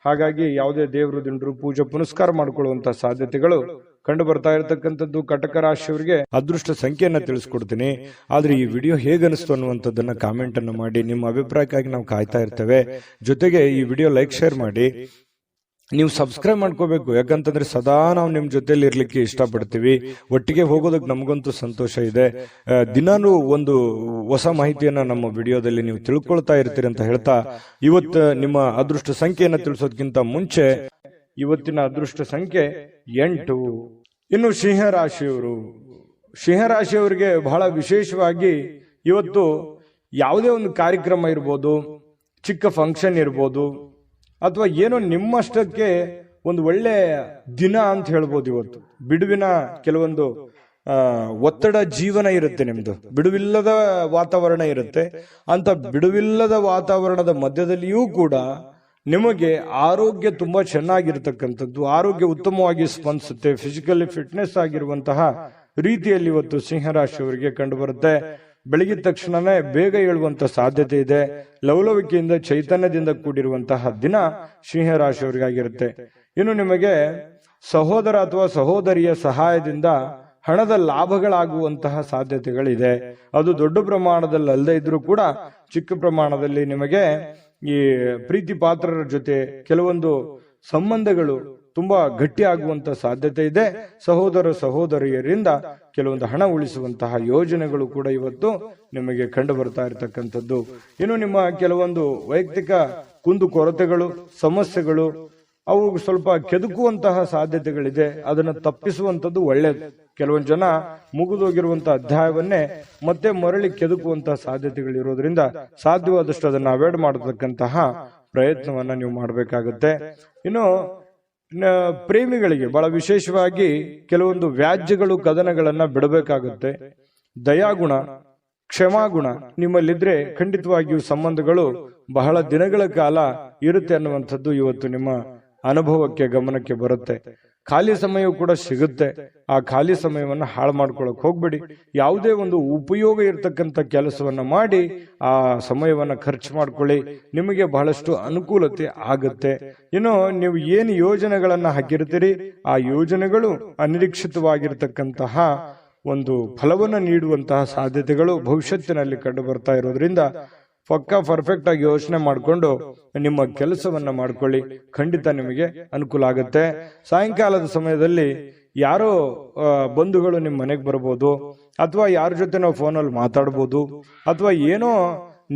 ಹಾಗಾಗಿ ಯಾವುದೇ ದೇವರು ದಿಂಡ್ರು ಪೂಜೆ ಪುನಸ್ಕಾರ ಮಾಡಿಕೊಳ್ಳುವಂತಹ ಸಾಧ್ಯತೆಗಳು ಕಂಡು ಬರ್ತಾ ಇರತಕ್ಕಂಥದ್ದು. ಕಟಕ ರಾಶಿಯವರಿಗೆ ಅದೃಷ್ಟ ಸಂಖ್ಯೆಯನ್ನ ತಿಳಿಸ್ಕೊಡ್ತೀನಿ. ಆದ್ರೆ ಈ ವಿಡಿಯೋ ಹೇಗನಿಸ್ತು ಅನ್ನುವಂಥದ್ದನ್ನ ಕಾಮೆಂಟ್ ಅನ್ನು ಮಾಡಿ. ನಿಮ್ಮ ಅಭಿಪ್ರಾಯಕ್ಕಾಗಿ ನಾವು ಕಾಯ್ತಾ ಇರ್ತೇವೆ. ಜೊತೆಗೆ ಈ ವಿಡಿಯೋ ಲೈಕ್, ಶೇರ್ ಮಾಡಿ. ನೀವು ಸಬ್ಸ್ಕ್ರೈಬ್ ಮಾಡ್ಕೋಬೇಕು. ಯಾಕಂತಂದ್ರೆ ಸದಾ ನಾವು ನಿಮ್ ಜೊತೆಲಿ ಇರ್ಲಿಕ್ಕೆ ಇಷ್ಟಪಡ್ತೀವಿ. ಒಟ್ಟಿಗೆ ಹೋಗೋದಕ್ಕೆ ನಮಗಂತೂ ಸಂತೋಷ ಇದೆ. ದಿನಾನು ಒಂದು ಹೊಸ ಮಾಹಿತಿಯನ್ನ ನಮ್ಮ ವಿಡಿಯೋದಲ್ಲಿ ನೀವು ತಿಳ್ಕೊಳ್ತಾ ಇರ್ತೀರಿ ಅಂತ ಹೇಳ್ತಾ, ಇವತ್ತು ನಿಮ್ಮ ಅದೃಷ್ಟ ಸಂಖ್ಯೆಯನ್ನ ತಿಳಿಸೋದಕ್ಕಿಂತ ಮುಂಚೆ ಇವತ್ತಿನ ಅದೃಷ್ಟ ಸಂಖ್ಯೆ 8. ಇನ್ನು ಸಿಂಹರಾಶಿಯವರಿಗೆ ಬಹಳ ವಿಶೇಷವಾಗಿ ಇವತ್ತು ಯಾವುದೇ ಒಂದು ಕಾರ್ಯಕ್ರಮ ಇರ್ಬೋದು, ಚಿಕ್ಕ ಫಂಕ್ಷನ್ ಇರ್ಬೋದು, ಅಥವಾ ಏನೋ ನಿಮ್ಮಷ್ಟಕ್ಕೆ ಒಂದು ಒಳ್ಳೆ ದಿನ ಅಂತ ಹೇಳ್ಬೋದು. ಇವತ್ತು ಬಿಡುವಿನ ಕೆಲವೊಂದು ಒತ್ತಡ ಜೀವನ ಇರುತ್ತೆ, ನಿಮ್ದು ಬಿಡುವಿಲ್ಲದ ವಾತಾವರಣ ಇರುತ್ತೆ. ಅಂತ ಬಿಡುವಿಲ್ಲದ ವಾತಾವರಣದ ಮಧ್ಯದಲ್ಲಿಯೂ ಕೂಡ ನಿಮಗೆ ಆರೋಗ್ಯ ತುಂಬಾ ಚೆನ್ನಾಗಿರ್ತಕ್ಕಂಥದ್ದು, ಆರೋಗ್ಯ ಉತ್ತಮವಾಗಿ ಸ್ಪಂದಿಸುತ್ತೆ. ಫಿಸಿಕಲಿ ಫಿಟ್ನೆಸ್ ಆಗಿರುವಂತಹ ರೀತಿಯಲ್ಲಿ ಇವತ್ತು ಸಿಂಹರಾಶಿಯವರಿಗೆ ಕಂಡು ಬರುತ್ತೆ. ಬೆಳಗಿದ ತಕ್ಷಣನೇ ಬೇಗ ಏಳುವಂತ ಸಾಧ್ಯತೆ ಇದೆ. ಲವಲವಿಕೆಯಿಂದ ಚೈತನ್ಯದಿಂದ ಕೂಡಿರುವಂತಹ ದಿನ ಸಿಂಹರಾಶಿಯವರಿಗಾಗಿರುತ್ತೆ. ಇನ್ನು ನಿಮಗೆ ಸಹೋದರ ಅಥವಾ ಸಹೋದರಿಯ ಸಹಾಯದಿಂದ ಹಣದ ಲಾಭಗಳಾಗುವಂತಹ ಸಾಧ್ಯತೆಗಳಿದೆ. ಅದು ದೊಡ್ಡ ಪ್ರಮಾಣದಲ್ಲಿ ಅಲ್ಲದೆ ಇದ್ರೂ ಕೂಡ ಚಿಕ್ಕ ಪ್ರಮಾಣದಲ್ಲಿ ನಿಮಗೆ ಈ ಪ್ರೀತಿ ಪಾತ್ರರ ಜೊತೆ ಕೆಲವೊಂದು ಸಂಬಂಧಗಳು ತುಂಬಾ ಗಟ್ಟಿ ಆಗುವಂತ ಸಾಧ್ಯತೆ ಇದೆ. ಸಹೋದರ ಸಹೋದರಿಯರಿಂದ ಕೆಲವೊಂದು ಹಣ ಉಳಿಸುವಂತಹ ಯೋಜನೆಗಳು ಕೂಡ ಇವತ್ತು ನಿಮಗೆ ಕಂಡು ಬರ್ತಾ ಇರತಕ್ಕಂಥದ್ದು. ಇನ್ನು ನಿಮ್ಮ ಕೆಲವೊಂದು ವೈಯಕ್ತಿಕ ಕುಂದು ಕೊರತೆಗಳು, ಸಮಸ್ಯೆಗಳು ಅವು ಸ್ವಲ್ಪ ಕೆದಕುವಂತಹ ಸಾಧ್ಯತೆಗಳಿದೆ. ಅದನ್ನು ತಪ್ಪಿಸುವಂತದ್ದು ಒಳ್ಳೆಯದು. ಕೆಲವೊಂದು ಜನ ಮುಗಿದೋಗಿರುವಂತಹ ಅಧ್ಯಾಯವನ್ನೇ ಮತ್ತೆ ಮರಳಿ ಕೆದಕುವಂತಹ ಸಾಧ್ಯತೆಗಳಿರೋದ್ರಿಂದ ಸಾಧ್ಯವಾದಷ್ಟು ಅದನ್ನು ಅವಾಯ್ಡ್ ಮಾಡತಕ್ಕಂತಹ ಪ್ರಯತ್ನವನ್ನ ನೀವು ಮಾಡಬೇಕಾಗುತ್ತೆ. ಇನ್ನು ಪ್ರೇಮಿಗಳಿಗೆ ಬಹಳ ವಿಶೇಷವಾಗಿ ಕೆಲವೊಂದು ವ್ಯಾಜ್ಯಗಳು, ಕದನಗಳನ್ನ ಬಿಡಬೇಕಾಗುತ್ತೆ. ದಯಾಗುಣ, ಕ್ಷಮಾಗುಣ ನಿಮ್ಮಲ್ಲಿದ್ರೆ ಖಂಡಿತವಾಗಿಯೂ ಸಂಬಂಧಗಳು ಬಹಳ ದಿನಗಳ ಕಾಲ ಇರುತ್ತೆ ಅನ್ನುವಂಥದ್ದು ಇವತ್ತು ನಿಮ್ಮ ಅನುಭವಕ್ಕೆ, ಗಮನಕ್ಕೆ ಬರುತ್ತೆ. ಖಾಲಿ ಸಮಯವೂ ಕೂಡ ಸಿಗುತ್ತೆ. ಆ ಖಾಲಿ ಸಮಯವನ್ನ ಹಾಳು ಮಾಡ್ಕೊಳಕ್ ಹೋಗ್ಬೇಡಿ. ಯಾವುದೇ ಒಂದು ಉಪಯೋಗ ಇರತಕ್ಕಂಥ ಕೆಲಸವನ್ನ ಮಾಡಿ ಆ ಸಮಯವನ್ನ ಖರ್ಚು ಮಾಡ್ಕೊಳ್ಳಿ. ನಿಮಗೆ ಬಹಳಷ್ಟು ಅನುಕೂಲತೆ ಆಗುತ್ತೆ. ಇನ್ನು ನೀವು ಏನು ಯೋಜನೆಗಳನ್ನ ಹಾಕಿರ್ತೀರಿ ಆ ಯೋಜನೆಗಳು ಅನಿರೀಕ್ಷಿತವಾಗಿರ್ತಕ್ಕಂತಹ ಒಂದು ಫಲವನ್ನು ನೀಡುವಂತಹ ಸಾಧ್ಯತೆಗಳು ಭವಿಷ್ಯತ್ತಿನಲ್ಲಿ ಕಂಡು ಬರ್ತಾ ಇರೋದ್ರಿಂದ ಪಕ್ಕಾ ಪರ್ಫೆಕ್ಟ್ ಆಗಿ ಯೋಚನೆ ಮಾಡಿಕೊಂಡು ನಿಮ್ಮ ಕೆಲಸವನ್ನ ಮಾಡ್ಕೊಳ್ಳಿ. ಖಂಡಿತ ನಿಮಗೆ ಅನುಕೂಲ ಆಗುತ್ತೆ. ಸಾಯಂಕಾಲದ ಸಮಯದಲ್ಲಿ ಯಾರೋ ಬಂಧುಗಳು ನಿಮ್ಮ ಮನೆಗೆ ಬರ್ಬೋದು, ಅಥವಾ ಯಾರ ಜೊತೆ ನಾವು ಫೋನಲ್ಲಿ ಮಾತಾಡ್ಬೋದು, ಅಥವಾ ಏನೋ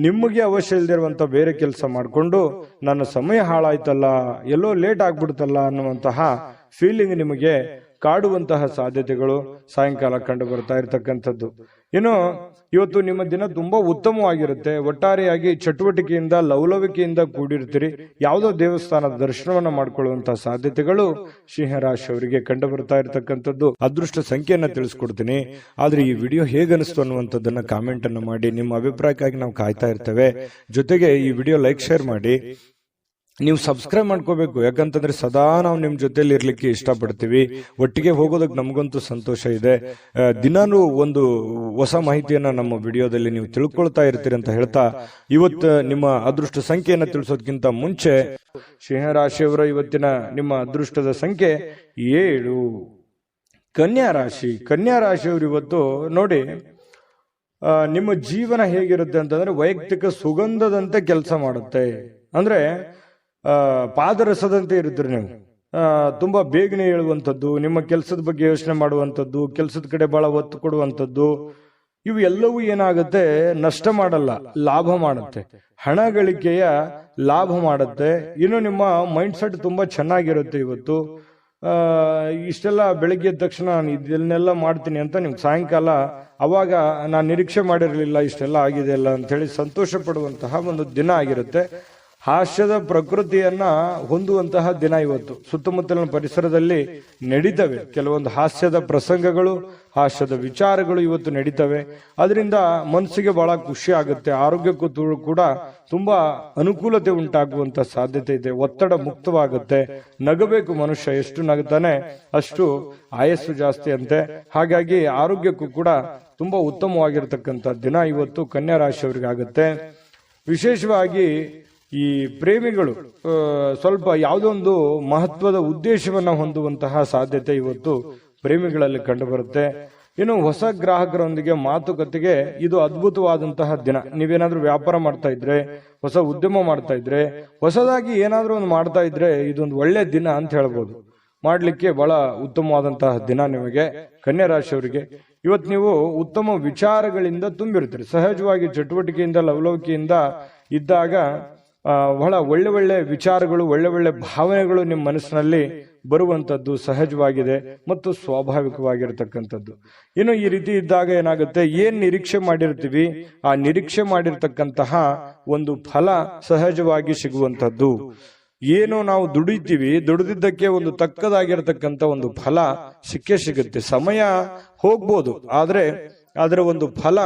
ನಿಮಗೆ ಅವಶ್ಯ ಇಲ್ದಿರುವಂತ ಬೇರೆ ಕೆಲಸ ಮಾಡಿಕೊಂಡು ನನ್ನ ಸಮಯ ಹಾಳಾಯ್ತಲ್ಲ, ಎಲ್ಲೋ ಲೇಟ್ ಆಗ್ಬಿಡ್ತಲ್ಲ ಅನ್ನುವಂತಹ ಫೀಲಿಂಗ್ ನಿಮಗೆ ಕಾಡುವಂತಹ ಸಾಧ್ಯತೆಗಳು ಸಾಯಂಕಾಲ ಕಂಡು ಬರ್ತಾ ಇರತಕ್ಕಂಥದ್ದು. ಇನ್ನು ಇವತ್ತು ನಿಮ್ಮ ದಿನ ತುಂಬಾ ಉತ್ತಮವಾಗಿರುತ್ತೆ. ಒಟ್ಟಾರೆಯಾಗಿ ಚಟುವಟಿಕೆಯಿಂದ, ಲವಲವಿಕೆಯಿಂದ ಕೂಡಿರ್ತೀರಿ. ಯಾವುದೋ ದೇವಸ್ಥಾನದ ದರ್ಶನವನ್ನ ಮಾಡ್ಕೊಳ್ಳುವಂತಹ ಸಾಧ್ಯತೆಗಳು ಸಿಂಹರಾಶಿಯವರಿಗೆ ಕಂಡು ಬರ್ತಾ ಇರತಕ್ಕಂಥದ್ದು. ಅದೃಷ್ಟ ಸಂಖ್ಯೆಯನ್ನ ತಿಳಿಸ್ಕೊಡ್ತೀನಿ. ಆದ್ರೆ ಈ ವಿಡಿಯೋ ಹೇಗನಿಸ್ತು ಅನ್ನುವಂಥದ್ದನ್ನ ಕಾಮೆಂಟ್ ಅನ್ನು ಮಾಡಿ. ನಿಮ್ಮ ಅಭಿಪ್ರಾಯಕ್ಕಾಗಿ ನಾವು ಕಾಯ್ತಾ ಇರ್ತೇವೆ. ಜೊತೆಗೆ ಈ ವಿಡಿಯೋ ಲೈಕ್, ಶೇರ್ ಮಾಡಿ. ನೀವು ಸಬ್ಸ್ಕ್ರೈಬ್ ಮಾಡ್ಕೋಬೇಕು. ಯಾಕಂತಂದ್ರೆ ಸದಾ ನಾವು ನಿಮ್ ಜೊತೆಲಿ ಇರ್ಲಿಕ್ಕೆ ಇಷ್ಟಪಡ್ತೀವಿ. ಒಟ್ಟಿಗೆ ಹೋಗೋದಕ್ಕೆ ನಮಗಂತೂ ಸಂತೋಷ ಇದೆ. ದಿನಾನು ಒಂದು ಹೊಸ ಮಾಹಿತಿಯನ್ನ ನಮ್ಮ ವಿಡಿಯೋದಲ್ಲಿ ನೀವು ತಿಳ್ಕೊಳ್ತಾ ಇರ್ತೀರಿ ಅಂತ ಹೇಳ್ತಾ, ಇವತ್ತು ನಿಮ್ಮ ಅದೃಷ್ಟ ಸಂಖ್ಯೆಯನ್ನ ತಿಳಿಸೋದಕ್ಕಿಂತ ಮುಂಚೆ ಸಿಂಹರಾಶಿಯವರ ಇವತ್ತಿನ ನಿಮ್ಮ ಅದೃಷ್ಟದ ಸಂಖ್ಯೆ 7. ಕನ್ಯಾ ರಾಶಿಯವರು ಇವತ್ತು ನೋಡಿ, ನಿಮ್ಮ ಜೀವನ ಹೇಗಿರುತ್ತೆ ಅಂತಂದ್ರೆ ವೈಯಕ್ತಿಕ ಸುಗಂಧದಂತೆ ಕೆಲಸ ಮಾಡುತ್ತೆ. ಅಂದ್ರೆ ಪಾದರಸದಂತೆ ಇರುತ್ತೀರಿ ನೀವು. ತುಂಬಾ ಬೇಗನೆ ಹೇಳುವಂಥದ್ದು, ನಿಮ್ಮ ಕೆಲಸದ ಬಗ್ಗೆ ಯೋಚನೆ ಮಾಡುವಂಥದ್ದು, ಕೆಲಸದ ಕಡೆ ಬಹಳ ಒತ್ತು ಕೊಡುವಂಥದ್ದು, ಇವು ಎಲ್ಲವೂ ಏನಾಗುತ್ತೆ, ನಷ್ಟ ಮಾಡಲ್ಲ, ಲಾಭ ಮಾಡುತ್ತೆ. ಹಣ ಗಳಿಕೆಯ ಲಾಭ ಮಾಡುತ್ತೆ. ಇನ್ನು ನಿಮ್ಮ ಮೈಂಡ್ ಸೆಟ್ ತುಂಬಾ ಚೆನ್ನಾಗಿರುತ್ತೆ. ಇವತ್ತು ಇಷ್ಟೆಲ್ಲ ಬೆಳಿಗ್ಗೆ ಎದ್ದ ತಕ್ಷಣ ನಾನು ಇದನ್ನೆಲ್ಲ ಮಾಡ್ತೀನಿ ಅಂತ ನಿಮ್ಗೆ ಸಾಯಂಕಾಲ ಅವಾಗ ನಾನು ನಿರೀಕ್ಷೆ ಮಾಡಿರಲಿಲ್ಲ ಇಷ್ಟೆಲ್ಲ ಆಗಿದೆ ಅಲ್ಲ ಅಂತ ಹೇಳಿ ಸಂತೋಷ ಪಡುವಂತಹ ಒಂದು ದಿನ ಆಗಿರುತ್ತೆ. ಹಾಸ್ಯದ ಪ್ರಕೃತಿಯನ್ನ ಹೊಂದುವಂತಹ ದಿನ ಇವತ್ತು. ಸುತ್ತಮುತ್ತಲಿನ ಪರಿಸರದಲ್ಲಿ ನಡೀತವೆ ಕೆಲವೊಂದು ಹಾಸ್ಯದ ಪ್ರಸಂಗಗಳು, ಹಾಸ್ಯದ ವಿಚಾರಗಳು ಇವತ್ತು ನಡೀತವೆ. ಅದರಿಂದ ಮನಸ್ಸಿಗೆ ಬಹಳ ಖುಷಿ ಆಗುತ್ತೆ. ಆರೋಗ್ಯಕ್ಕೂ ಕೂಡ ತುಂಬಾ ಅನುಕೂಲತೆ ಉಂಟಾಗುವಂತ ಸಾಧ್ಯತೆ ಇದೆ. ಒತ್ತಡ ಮುಕ್ತವಾಗುತ್ತೆ. ನಗಬೇಕು ಮನುಷ್ಯ, ಎಷ್ಟು ನಗುತ್ತಾನೆ ಅಷ್ಟು ಆಯಸ್ಸು ಜಾಸ್ತಿ ಅಂತೆ. ಹಾಗಾಗಿ ಆರೋಗ್ಯಕ್ಕೂ ಕೂಡ ತುಂಬಾ ಉತ್ತಮವಾಗಿರ್ತಕ್ಕಂಥ ದಿನ ಇವತ್ತು ಕನ್ಯಾ ರಾಶಿಯವರಿಗಾಗುತ್ತೆ. ವಿಶೇಷವಾಗಿ ಈ ಪ್ರೇಮಿಗಳು ಸ್ವಲ್ಪ ಯಾವುದೋ ಒಂದು ಮಹತ್ವದ ಉದ್ದೇಶವನ್ನ ಹೊಂದುವಂತಹ ಸಾಧ್ಯತೆ ಇವತ್ತು ಪ್ರೇಮಿಗಳಲ್ಲಿ ಕಂಡು ಬರುತ್ತೆ. ಇನ್ನು ಹೊಸ ಗ್ರಾಹಕರೊಂದಿಗೆ ಮಾತುಕತೆಗೆ ಇದು ಅದ್ಭುತವಾದಂತಹ ದಿನ. ನೀವೇನಾದ್ರೂ ವ್ಯಾಪಾರ ಮಾಡ್ತಾ ಇದ್ರೆ, ಹೊಸ ಉದ್ಯಮ ಮಾಡ್ತಾ ಇದ್ರೆ, ಹೊಸದಾಗಿ ಏನಾದ್ರೂ ಒಂದು ಮಾಡ್ತಾ ಇದ್ರೆ ಇದೊಂದು ಒಳ್ಳೆ ದಿನ ಅಂತ ಹೇಳ್ಬೋದು. ಮಾಡ್ಲಿಕ್ಕೆ ಬಹಳ ಉತ್ತಮವಾದಂತಹ ದಿನ ನಿಮಗೆ ಕನ್ಯಾ ರಾಶಿಯವರಿಗೆ. ಇವತ್ತು ನೀವು ಉತ್ತಮ ವಿಚಾರಗಳಿಂದ ತುಂಬಿರ್ತೀರಿ. ಸಹಜವಾಗಿ ಚಟುವಟಿಕೆಯಿಂದ ಲವಲವಿಕೆಯಿಂದ ಇದ್ದಾಗ ಬಹಳ ಒಳ್ಳೆ ಒಳ್ಳೆ ವಿಚಾರಗಳು, ಒಳ್ಳೆ ಒಳ್ಳೆ ಭಾವನೆಗಳು ನಿಮ್ಮ ಮನಸ್ಸಿನಲ್ಲಿ ಬರುವಂತದ್ದು ಸಹಜವಾಗಿದೆ ಮತ್ತು ಸ್ವಾಭಾವಿಕವಾಗಿರತಕ್ಕಂಥದ್ದು. ಇನ್ನು ಈ ರೀತಿ ಇದ್ದಾಗ ಏನಾಗುತ್ತೆ, ಏನ್ ನಿರೀಕ್ಷೆ ಮಾಡಿರ್ತೀವಿ ಆ ನಿರೀಕ್ಷೆ ಮಾಡಿರ್ತಕ್ಕಂತಹ ಒಂದು ಫಲ ಸಹಜವಾಗಿ ಸಿಗುವಂತದ್ದು. ಏನು ನಾವು ದುಡಿದಿದ್ದಕ್ಕೆ ಒಂದು ತಕ್ಕದಾಗಿರತಕ್ಕಂತ ಒಂದು ಫಲ ಸಿಕ್ಕೇ ಸಿಗುತ್ತೆ. ಸಮಯ ಹೋಗ್ಬೋದು, ಆದ್ರೆ ಅದರ ಒಂದು ಫಲ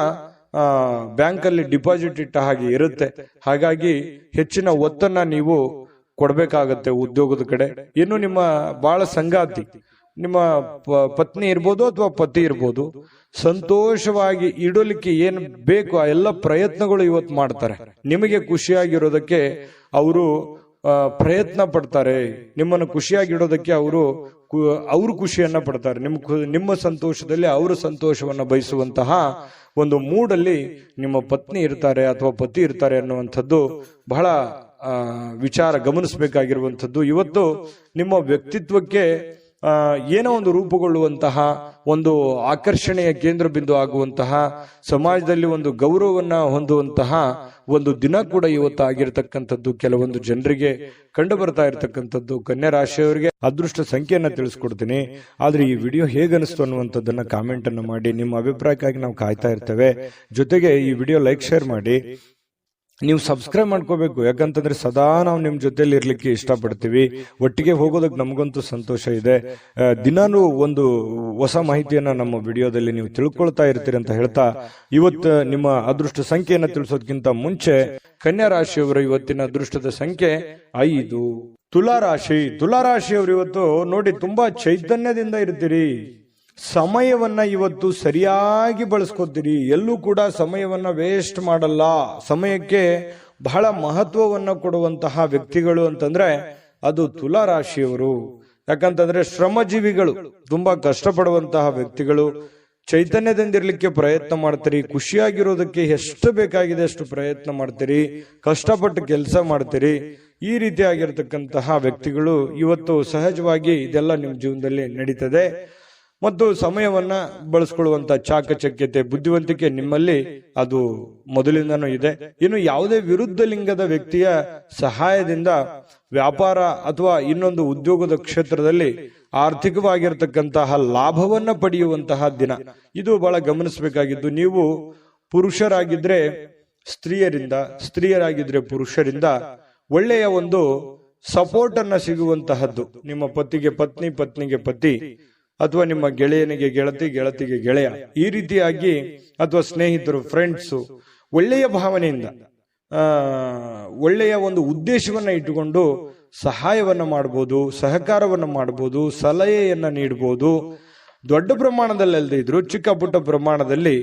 ಬ್ಯಾಂಕ್ ಅಲ್ಲಿ ಡಿಪಾಸಿಟ್ ಇಟ್ಟ ಹಾಗೆ ಇರುತ್ತೆ. ಹಾಗಾಗಿ ಹೆಚ್ಚಿನ ಒತ್ತನ್ನ ನೀವು ಕೊಡ್ಬೇಕಾಗತ್ತೆ ಉದ್ಯೋಗದ ಕಡೆ. ಇನ್ನು ನಿಮ್ಮ ಬಹಳ ಸಂಗಾತಿ, ನಿಮ್ಮ ಪತ್ನಿ ಇರ್ಬೋದು ಅಥವಾ ಪತಿ ಇರ್ಬೋದು, ಸಂತೋಷವಾಗಿ ಇಡಲಿಕ್ಕೆ ಏನ್ ಬೇಕು ಆ ಎಲ್ಲ ಪ್ರಯತ್ನಗಳು ಇವತ್ತು ಮಾಡ್ತಾರೆ. ನಿಮಗೆ ಖುಷಿಯಾಗಿರೋದಕ್ಕೆ ಅವರು ಪ್ರಯತ್ನ ಪಡ್ತಾರೆ. ನಿಮ್ಮನ್ನು ಖುಷಿಯಾಗಿಡೋದಕ್ಕೆ ಅವರು ಖುಷಿಯನ್ನ ಪಡ್ತಾರೆ. ನಿಮ್ಮ ಸಂತೋಷದಲ್ಲಿ ಅವರ ಸಂತೋಷವನ್ನ ಬಯಸುವಂತಹ ಒಂದು ಮೂಡಲ್ಲಿ ನಿಮ್ಮ ಪತ್ನಿ ಇರ್ತಾರೆ ಅಥವಾ ಪತಿ ಇರ್ತಾರೆ ಅನ್ನುವಂಥದ್ದು ಬಹಳ ವಿಚಾರ ಗಮನಿಸಬೇಕಾಗಿರುವಂಥದ್ದು. ಇವತ್ತು ನಿಮ್ಮ ವ್ಯಕ್ತಿತ್ವಕ್ಕೆ ಏನೋ ಒಂದು ರೂಪುಗೊಳ್ಳುವಂತಹ, ಒಂದು ಆಕರ್ಷಣೆಯ ಕೇಂದ್ರ ಬಿಂದು ಆಗುವಂತಹ, ಸಮಾಜದಲ್ಲಿ ಒಂದು ಗೌರವವನ್ನ ಹೊಂದುವಂತಹ ಒಂದು ದಿನ ಕೂಡ ಇವತ್ತು ಆಗಿರತಕ್ಕಂಥದ್ದು ಕೆಲವೊಂದು ಜನರಿಗೆ ಕಂಡು ಬರ್ತಾ ಇರತಕ್ಕಂಥದ್ದು. ಕನ್ಯಾ ರಾಶಿಯವರಿಗೆ ಅದೃಷ್ಟ ಸಂಖ್ಯೆಯನ್ನ ತಿಳಿಸ್ಕೊಡ್ತೀನಿ. ಆದ್ರೆ ಈ ವಿಡಿಯೋ ಹೇಗನಿಸ್ತು ಅನ್ನುವಂಥದ್ದನ್ನ ಕಾಮೆಂಟ್ ಅನ್ನು ಮಾಡಿ. ನಿಮ್ಮ ಅಭಿಪ್ರಾಯಕ್ಕಾಗಿ ನಾವು ಕಾಯ್ತಾ ಇರ್ತೇವೆ. ಜೊತೆಗೆ ಈ ವಿಡಿಯೋ ಲೈಕ್, ಶೇರ್ ಮಾಡಿ. ನೀವು ಸಬ್ಸ್ಕ್ರೈಬ್ ಮಾಡ್ಕೋಬೇಕು, ಯಾಕಂತಂದ್ರೆ ಸದಾ ನಾವು ನಿಮ್ ಜೊತೆಲಿ ಇರ್ಲಿಕ್ಕೆ ಇಷ್ಟಪಡ್ತೀವಿ. ಒಟ್ಟಿಗೆ ಹೋಗೋದಕ್ಕೆ ನಮಗಂತೂ ಸಂತೋಷ ಇದೆ. ದಿನಾನು ಒಂದು ಹೊಸ ಮಾಹಿತಿಯನ್ನ ನಮ್ಮ ವಿಡಿಯೋದಲ್ಲಿ ನೀವು ತಿಳ್ಕೊಳ್ತಾ ಇರ್ತೀರಿ ಅಂತ ಹೇಳ್ತಾ, ಇವತ್ತು ನಿಮ್ಮ ಅದೃಷ್ಟ ಸಂಖ್ಯೆಯನ್ನ ತಿಳಿಸೋದಕ್ಕಿಂತ ಮುಂಚೆ ಕನ್ಯಾ ರಾಶಿಯವರ ಇವತ್ತಿನ ಅದೃಷ್ಟದ ಸಂಖ್ಯೆ 5. ತುಲಾರಾಶಿಯವರು ಇವತ್ತು ನೋಡಿ ತುಂಬಾ ಚೈತನ್ಯದಿಂದ ಇರ್ತೀರಿ. ಸಮಯವನ್ನ ಇವತ್ತು ಸರಿಯಾಗಿ ಬಳಸ್ಕೊತೀರಿ. ಎಲ್ಲೂ ಕೂಡ ಸಮಯವನ್ನ ವೇಸ್ಟ್ ಮಾಡಲ್ಲ. ಸಮಯಕ್ಕೆ ಬಹಳ ಮಹತ್ವವನ್ನ ಕೊಡುವಂತಹ ವ್ಯಕ್ತಿಗಳು ಅಂತಂದ್ರೆ ಅದು ತುಲಾರಾಶಿಯವರು. ಯಾಕಂತಂದ್ರೆ ಶ್ರಮಜೀವಿಗಳು, ತುಂಬಾ ಕಷ್ಟಪಡುವಂತಹ ವ್ಯಕ್ತಿಗಳು. ಚೈತನ್ಯದಿಂದಿರ್ಲಿಕ್ಕೆ ಪ್ರಯತ್ನ ಮಾಡ್ತೀರಿ. ಖುಷಿಯಾಗಿರೋದಕ್ಕೆ ಎಷ್ಟು ಬೇಕಾಗಿದೆ ಅಷ್ಟು ಪ್ರಯತ್ನ ಮಾಡ್ತೀರಿ. ಕಷ್ಟಪಟ್ಟು ಕೆಲಸ ಮಾಡ್ತೀರಿ. ಈ ರೀತಿಯಾಗಿರ್ತಕ್ಕಂತಹ ವ್ಯಕ್ತಿಗಳು ಇವತ್ತು ಸಹಜವಾಗಿ ಇದೆಲ್ಲ ನಿಮ್ಮ ಜೀವನದಲ್ಲಿ ನಡೀತದೆ. ಮತ್ತು ಸಮಯವನ್ನ ಬಳಸ್ಕೊಳ್ಳುವಂತ ಚಾಕಚಕ್ಯತೆ, ಬುದ್ಧಿವಂತಿಕೆ ನಿಮ್ಮಲ್ಲಿ ಅದು ಮೊದಲಿಂದನೂ ಇದೆ. ಇನ್ನು ಯಾವುದೇ ವಿರುದ್ಧ ಲಿಂಗದ ವ್ಯಕ್ತಿಯ ಸಹಾಯದಿಂದ ವ್ಯಾಪಾರ ಅಥವಾ ಇನ್ನೊಂದು ಉದ್ಯೋಗದ ಕ್ಷೇತ್ರದಲ್ಲಿ ಆರ್ಥಿಕವಾಗಿರ್ತಕ್ಕಂತಹ ಲಾಭವನ್ನ ಪಡೆಯುವಂತಹ ದಿನ ಇದು ಬಹಳ ಗಮನಿಸಬೇಕಾಗಿದ್ದು. ನೀವು ಪುರುಷರಾಗಿದ್ರೆ ಸ್ತ್ರೀಯರಿಂದ, ಸ್ತ್ರೀಯರಾಗಿದ್ರೆ ಪುರುಷರಿಂದ ಒಳ್ಳೆಯ ಒಂದು ಸಪೋರ್ಟ್ ಅನ್ನ ಸಿಗುವಂತಹದ್ದು. ನಿಮ್ಮ ಪತಿಗೆ ಪತ್ನಿ, ಪತ್ನಿಗೆ ಪತಿ, ಅಥವಾ ನಿಮ್ಮ ಗೆಳೆಯನಿಗೆ ಗೆಳತಿ, ಗೆಳತಿಗೆ ಗೆಳೆಯ, ಈ ರೀತಿಯಾಗಿ ಅಥವಾ ಸ್ನೇಹಿತರು, ಫ್ರೆಂಡ್ಸು ಒಳ್ಳೆಯ ಭಾವನೆಯಿಂದ ಒಳ್ಳೆಯ ಒಂದು ಉದ್ದೇಶವನ್ನ ಇಟ್ಟುಕೊಂಡು ಸಹಾಯವನ್ನ ಮಾಡಬಹುದು, ಸಹಕಾರವನ್ನ ಮಾಡಬಹುದು, ಸಲಹೆಯನ್ನ ನೀಡಬಹುದು. ದೊಡ್ಡ ಪ್ರಮಾಣದಲ್ಲಿ ಅಲ್ಲದೆ ಇದ್ರು ಚಿಕ್ಕ ಪುಟ್ಟ ಪ್ರಮಾಣದಲ್ಲಿ